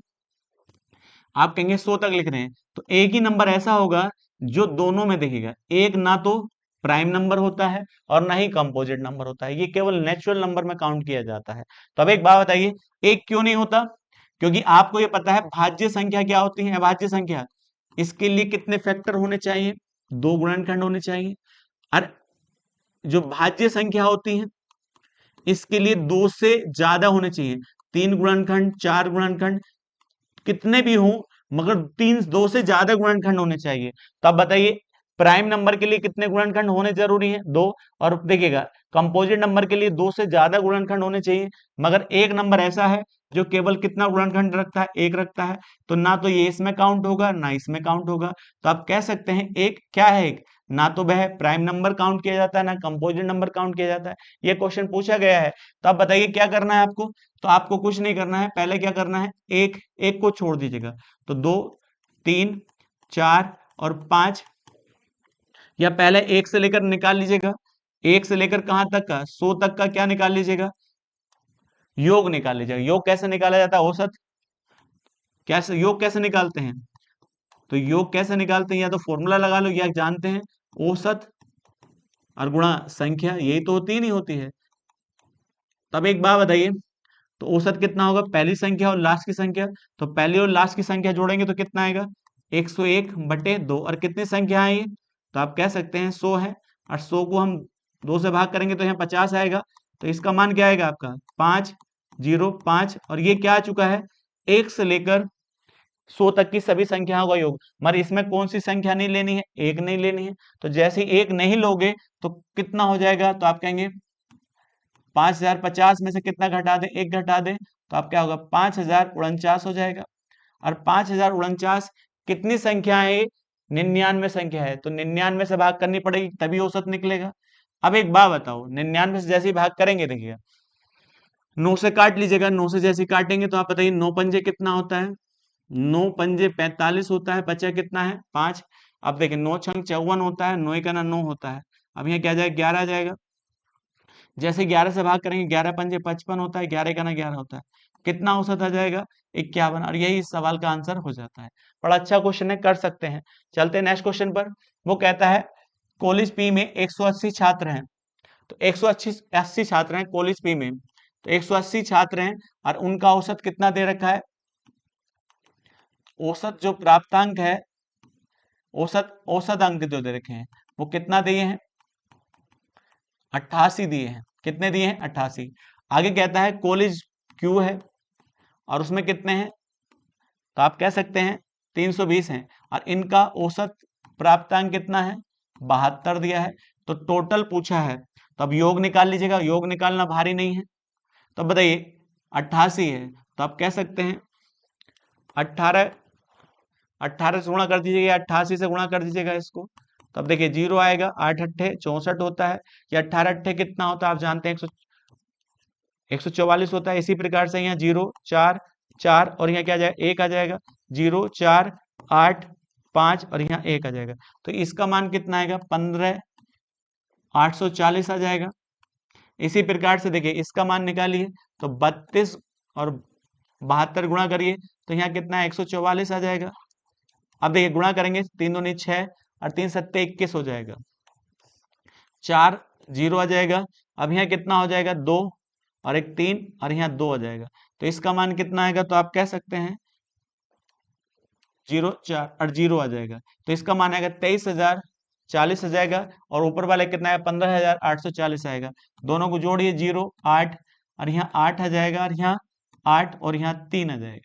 Speaker 1: आप कहेंगे 100 तक लिख रहे हैं, तो एक ही नंबर ऐसा होगा जो दोनों में देखिएगा, एक ना तो प्राइम नंबर होता है और ना ही कंपोजिट नंबर होता है, ये केवल नेचुरल नंबर में काउंट किया जाता है। तो अब एक बात बताइए, एक क्यों नहीं होता? क्योंकि आपको ये पता है भाज्य संख्या क्या होती है, अभाज्य संख्या। इसके लिए कितने फैक्टर होने चाहिए? 2 गुणनखंड होने चाहिए। और जो भाज्य संख्या होती है इसके लिए 2 से ज्यादा होने चाहिए, 3 गुणनखंड, 4 गुणनखंड, कितने भी हों, मगर 2 से ज्यादा गुणनखंड होने चाहिए। तो आप बताइए प्राइम नंबर के लिए कितने गुणनखंड होने जरूरी हैं? 2। और देखिएगा कंपोजिट नंबर के लिए 2 से ज्यादा गुणनखंड होने चाहिए, मगर एक नंबर ऐसा है जो केवल कितना गुणनखंड रखता है? 1 रखता है। तो ना तो ये इसमें काउंट होगा ना इसमें काउंट होगा। तो आप कह सकते हैं एक क्या है? एक ना तो वह प्राइम नंबर काउंट किया जाता है ना कंपोजिट नंबर काउंट किया जाता है। ये क्वेश्चन पूछा गया है। तो आप बताइए क्या करना है आपको? तो आपको कुछ नहीं करना है, पहले क्या करना है? एक एक को छोड़ दीजिएगा। तो 2, 3, 4 और 5, या पहले 1 से लेकर निकाल लीजिएगा। 1 से लेकर कहां तक का? 100 तक का क्या निकाल लीजिएगा? योग निकाल लीजिएगा। योग कैसे निकाला जाता है? औसत। कैसे योग कैसे निकालते हैं? तो योग कैसे निकालते हैं? या तो फॉर्मूला लगा लो या जानते हैं, औसत और गुणा संख्या, यही तो होती ही नहीं होती है। तब एक बात बताइए, तो औसत कितना होगा? पहली संख्या और लास्ट की संख्या, तो पहली और लास्ट की संख्या जोड़ेंगे तो कितना आएगा? 101/2। और कितनी संख्या है ये? तो आप कह सकते हैं 100 है, और 100 को हम 2 से भाग करेंगे तो यहाँ 50 आएगा। तो इसका मान क्या आएगा आपका? 505। और ये क्या आ चुका है? 1 से लेकर 100 तक की सभी संख्याओं का योग। मगर इसमें कौन सी संख्या नहीं लेनी है? 1 नहीं लेनी है। तो जैसे ही 1 नहीं लोगे तो कितना हो जाएगा? तो आप कहेंगे 5050 में से कितना घटा दें? 1 घटा दें, तो आप क्या होगा? 5049 हो जाएगा। और 5049 कितनी संख्या है? 99 संख्या है, तो 99 से भाग करनी पड़ेगी तभी औसत निकलेगा। अब एक बात बताओ, 99 से जैसे ही भाग करेंगे, देखिएगा 9 से काट लीजिएगा। 9 से जैसे काटेंगे तो आप बताइए 9 पंजे कितना होता है? 9 पंजे 45 होता है, बचा कितना है? 5। अब देखिए 9 छंग 54 होता है, 9 एक ना 9 होता है। अब यहाँ क्या जाएगा? 11 आ जाएगा। जैसे 11 से भाग करेंगे, 11 पंजे 55 होता है, 11 का ना 11 होता है। कितना औसत आ जाएगा? 51। और यही इस सवाल का आंसर हो जाता है। बड़ा अच्छा क्वेश्चन है, कर सकते हैं। चलते हैं नेक्स्ट क्वेश्चन पर। वो कहता है कॉलेज पी में 180 छात्र हैं। तो 180 छात्र हैं कॉलेज पी में, तो 180 छात्र हैं और उनका औसत कितना दे रखा है? औसत जो प्राप्तांक है, औसत औसत अंक जो दे रखे हैं वो कितना दिए हैं, 88 दिए हैं। कितने दिए हैं, 88। आगे कहता है कॉलेज क्यू है और उसमें कितने हैं, तो आप कह सकते हैं 320 हैं और इनका औसत प्राप्तांक कितना है, 72 दिया है। तो टोटल पूछा है, तो अब योग निकाल लीजिएगा, योग निकालना भारी नहीं है। तो बताइए 88 है, तो आप कह सकते हैं 18 18 से गुणा कर दीजिएगा, 88 से गुणा कर दीजिएगा इसको। तो अब देखिए 0 आएगा, 8 अट्ठे 64 होता है, या 18 अट्ठे कितना होता है आप जानते हैं, 144 होता है। इसी प्रकार से यहाँ 0 4 4 और यहाँ क्या आ जाएगा, 1 आ जाएगा, 0 4 8 5 और यहाँ 1 आ जाएगा। तो इसका मान कितना आएगा, 15 840 आ जाएगा। इसी प्रकार से देखिए इसका मान निकालिए, तो 32 और 72 गुणा करिए, तो यहाँ कितना है, 144 आ जाएगा। अब देखिए गुणा करेंगे, 3 दूनी 6 और 3 सत्ते 21 हो जाएगा, 4 0 आ जाएगा। अब यहाँ कितना हो जाएगा, 2 और 1 3 और यहाँ 2 आ जाएगा। तो इसका मान कितना आएगा, तो आप कह सकते हैं 0 4 और 0 आ जाएगा। तो इसका मान आएगा 23,040 आ जाएगा, और ऊपर वाले कितना है, 15,840 आएगा। दोनों को जोड़िए, 0 8 और यहाँ 8 आ जाएगा, और यहाँ 8 और यहाँ 3 आ जाएगा।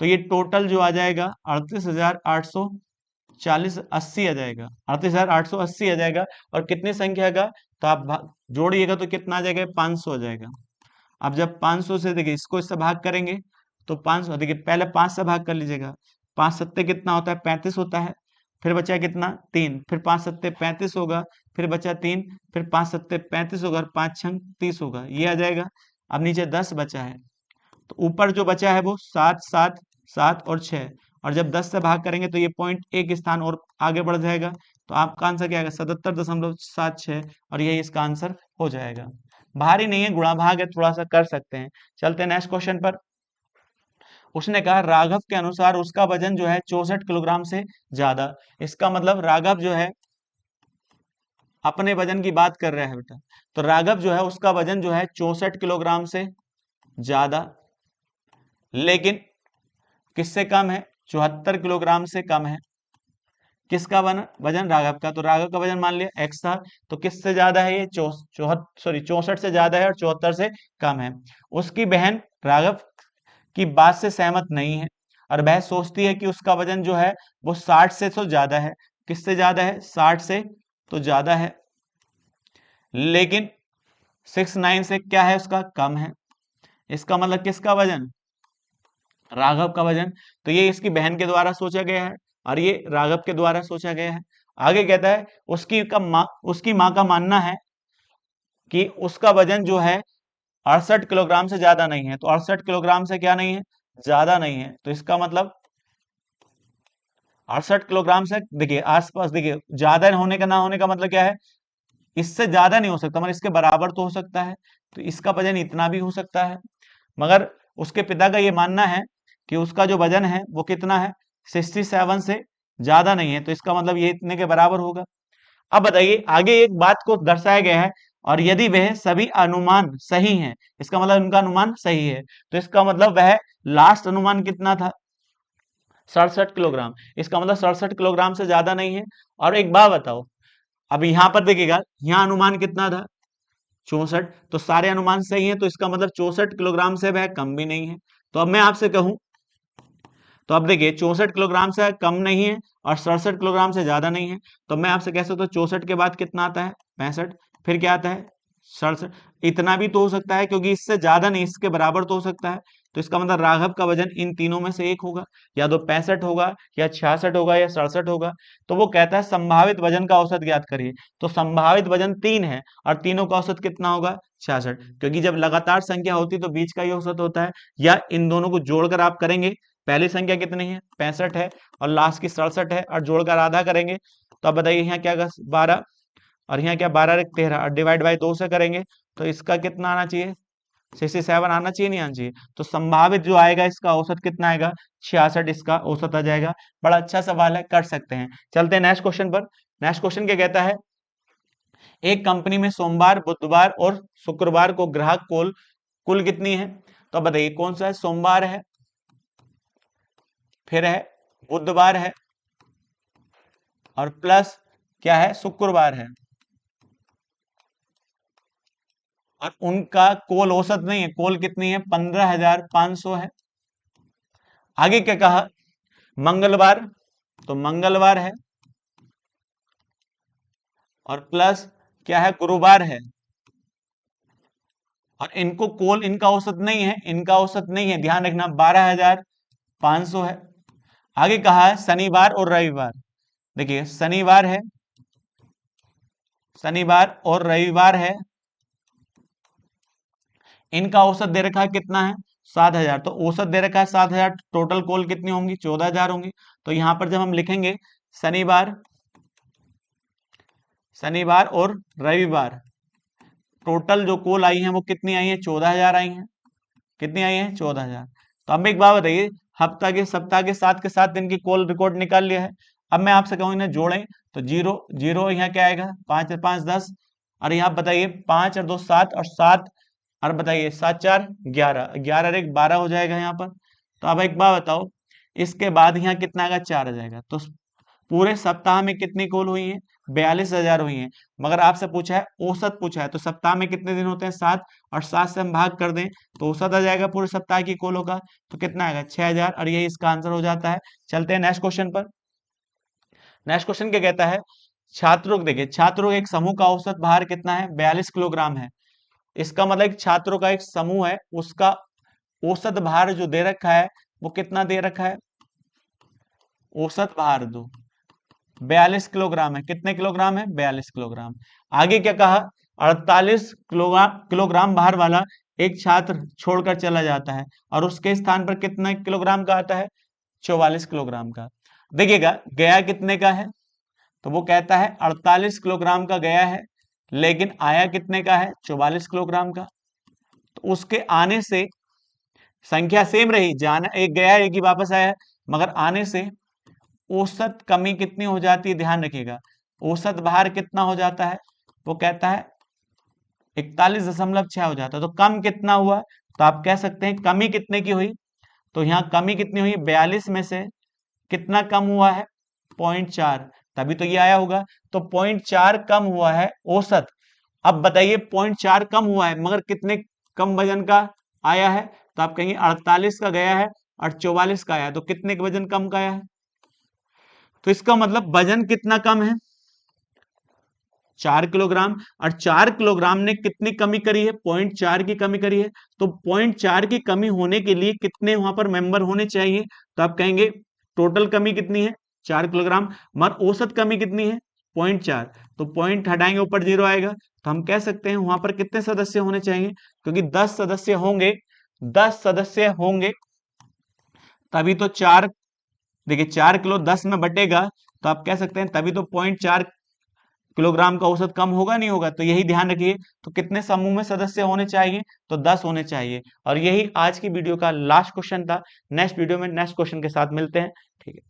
Speaker 1: तो ये टोटल जो आ जाएगा 38,840 80 आ जाएगा, 38,880 आ जाएगा। और कितनी संख्या का, तो आप जोड़िएगा तो कितना आ जाएगा, 500 आ जाएगा। अब जब 500 से देखिए इसको इससे भाग करेंगे, तो 500 देखिए पहले 5 से भाग कर लीजिएगा, 5 सत्ते कितना होता है, 35 होता है। फिर बचा कितना, 3, फिर 5 सत्ते 35 होगा, फिर बचा 3, फिर 5 सत्ते 35 होगा, और 5 छंग 30 होगा, ये आ जाएगा। अब नीचे 10 बचा है, तो ऊपर जो बचा है वो 7 7 7 और 6, और जब 10 से भाग करेंगे तो ये पॉइंट एक स्थान और आगे बढ़ जाएगा। तो आपका आंसर क्या आएगा, 77.76, और यही इसका आंसर हो जाएगा। भारी नहीं है, गुणा भाग है, थोड़ा सा कर सकते हैं। चलते हैं नेक्स्ट क्वेश्चन पर। उसने कहा राघव के अनुसार उसका वजन जो है 64 किलोग्राम से ज्यादा। इसका मतलब राघव जो है अपने वजन की बात कर रहा है बेटा। तो राघव जो है उसका वजन जो है 64 किलोग्राम से ज्यादा, लेकिन किससे कम है, 74 किलोग्राम से कम है। किसका वजन, राघव का। तो राघव का वजन मान लिया x था, तो किससे ज्यादा है, ये 64 से ज्यादा है और 74 से कम है। उसकी बहन राघव की बात से सहमत नहीं है, और वह सोचती है कि उसका वजन जो है वो 60 से तो ज्यादा है। किससे ज्यादा है, 60 से तो ज्यादा है, लेकिन 69 से क्या है, उसका कम है। इसका मतलब किसका वजन, राघव का वजन। तो ये इसकी बहन के द्वारा सोचा गया है, और ये राघव के द्वारा सोचा गया है। आगे कहता है उसकी माँ का मानना है कि उसका वजन जो है 68 किलोग्राम से ज्यादा नहीं है। तो 68 किलोग्राम से क्या नहीं है, ज्यादा नहीं है। तो इसका मतलब 68 किलोग्राम से देखिए आसपास, देखिए ज्यादा होने का ना होने का मतलब क्या है, इससे ज्यादा नहीं हो सकता, मतलब इसके बराबर तो हो सकता है। तो इसका वजन इतना भी हो सकता है, मगर उसके पिता का ये मानना है कि उसका जो वजन है वो कितना है, 67 से ज्यादा नहीं है। तो इसका मतलब ये इतने के बराबर होगा। अब बताइए आगे एक बात को दर्शाया गया है, और यदि वह सभी अनुमान सही हैं, इसका मतलब उनका अनुमान सही है। तो इसका मतलब वह लास्ट अनुमान कितना था, 67 किलोग्राम। इसका मतलब 67 किलोग्राम से ज्यादा नहीं है। और एक बात बताओ, अब यहां पर देखिएगा, यहाँ अनुमान कितना था, 64, तो सारे अनुमान सही हैं, तो इसका मतलब 64 किलोग्राम से वह कम भी नहीं है। तो अब मैं आपसे कहूं, तो अब देखिए 64 किलोग्राम से कम नहीं है और 67 किलोग्राम से ज्यादा नहीं है। तो मैं आपसे कह सकता हूँ 64 के बाद कितना आता है, 65, फिर क्या आता है, 67। इतना भी तो हो सकता है, क्योंकि इससे ज्यादा नहीं, इसके बराबर तो हो सकता है। तो इसका मतलब राघव का वजन इन तीनों में से एक होगा, या तो 65 होगा, या 66 होगा, या 67 होगा। तो वो कहता है संभावित वजन का औसत ज्ञात करिए। तो संभावित वजन 3 है, और तीनों का औसत कितना होगा, 66। क्योंकि जब लगातार संख्या होती तो बीच का ही औसत होता है, या इन दोनों को जोड़कर आप करेंगे। पहली संख्या कितनी है, 65 है, और लास्ट की 67 है, और जोड़कर आधा करेंगे। तो अब बताइए यहाँ क्या 12, और यहाँ क्या 12 13, और डिवाइड बाई 2 से करेंगे, तो इसका कितना आना चाहिए, 67 आना चाहिए, नहीं आना चाहिए। तो संभावित जो आएगा इसका औसत कितना आएगा, 66 इसका औसत आ जाएगा। बड़ा अच्छा सवाल है, कर सकते हैं। चलते हैं नेक्स्ट क्वेश्चन पर। नेक्स्ट क्वेश्चन क्या कहता है, एक कंपनी में सोमवार बुधवार और शुक्रवार को ग्राहक कुल कितनी है। तो बताइए कौन सा है, सोमवार है, फिर है बुधवार है, और प्लस क्या है, शुक्रवार है, और उनका कोल औसत नहीं है, कोल कितनी है, 15,500 है। आगे क्या कहा, मंगलवार, तो मंगलवार है, और प्लस क्या है, गुरुवार है, और इनको कोल, इनका औसत नहीं है, इनका औसत नहीं है, ध्यान रखना, 12,500 है। आगे कहा है शनिवार और रविवार, देखिए शनिवार है, शनिवार और रविवार है, इनका औसत दे रखा है कितना है, 7,000, तो औसत दे रखा है 7,000, टोटल कॉल कितनी होंगी, 14,000 होंगी। तो यहां पर जब हम लिखेंगे शनिवार, शनिवार और रविवार, टोटल जो कॉल आई है वो कितनी आई है, 14,000 आई है। कितनी आई है, 14,000। तो अब एक बात बताइए, हफ्ता के सप्ताह के 7 के 7 दिन की कॉल रिकॉर्ड निकाल लिया है। अब मैं आपसे कहूँ इन्हें जोड़ें, तो जीरो जीरो यहाँ क्या आएगा, 5 और 5 10, और यहाँ बताइए 5 और 2 7, और 7 और बताइए 7 4 11, 11 और 1 12 हो जाएगा यहाँ पर। तो अब एक बात बताओ, इसके बाद यहाँ कितना आएगा, 4 आ जाएगा। तो पूरे सप्ताह में कितनी कॉल हुई है, 42,000 हुई है। मगर आपसे पूछा है, औसत पूछा है, तो सप्ताह में कितने दिन होते हैं, 7, और 7 से हम भाग कर दें तो औसत आ जाएगा पूरे सप्ताह की कॉलों का। तो कितना आएगा, 6,000, और यही इसका आंसर हो जाता है। चलते हैं नेक्स्ट क्वेश्चन पर। नेक्स्ट क्वेश्चन क्या कहता है, छात्रों को देखिए, छात्रों के एक समूह का औसत भार कितना है, 42 किलोग्राम है। इसका मतलब एक छात्रों का एक समूह है, उसका औसत भार जो दे रखा है वो कितना दे रखा है, औसत भार दो 42 किलोग्राम है। कितने किलोग्राम है, 42 किलोग्राम। आगे क्या कहा, 48 किलोग्राम भार वाला एक छात्र छोड़कर चला जाता है, और उसके स्थान पर कितना किलोग्राम का आता है, 44 किलोग्राम का। देखिएगा गया कितने का है, तो वो कहता है 48 किलोग्राम का गया है, लेकिन आया कितने का है, 44 किलोग्राम का। तो उसके आने से संख्या सेम रही, जाना एक गया एक ही वापस आया है, मगर आने से औसत कमी कितनी हो जाती है, ध्यान रखिएगा, औसत भार कितना हो जाता है, वो कहता है 41.6 हो जाता है। तो कम कितना हुआ, तो आप कह सकते हैं कमी कितने की हुई, तो यहाँ कमी कितनी हुई, 42 में से कितना कम हुआ है, 0.4, तभी तो ये आया होगा। तो 0.4 कम हुआ है औसत। अब बताइए 0.4 कम हुआ है, मगर कितने कम वजन का आया है, तो आप कहेंगे 48 का गया है और 44 का आया है, तो कितने के वजन कम का आया है, तो इसका मतलब वजन कितना कम है, 4 किलोग्राम। और 4 किलोग्राम ने कितनी कमी करी है, 0.4 की कमी करी है। तो 0.4 की कमी होने के लिए कितने वहां पर मेंबर होने चाहिए, तो आप कहेंगे टोटल कमी कितनी है, 4 किलोग्राम, मगर औसत कमी कितनी है, 0.4, तो पॉइंट हटाएंगे ऊपर 0 आएगा। तो हम कह सकते हैं वहां पर कितने सदस्य होने चाहिए, क्योंकि 10 सदस्य होंगे, 10 सदस्य होंगे तभी तो 4, देखिए 4 किलो 10 में बटेगा, तो आप कह सकते हैं तभी तो 0.4 किलोग्राम का औसत कम होगा, नहीं होगा। तो यही ध्यान रखिए, तो कितने समूह में सदस्य होने चाहिए, तो 10 होने चाहिए। और यही आज की वीडियो का लास्ट क्वेश्चन था। नेक्स्ट वीडियो में नेक्स्ट क्वेश्चन के साथ मिलते हैं, ठीक है।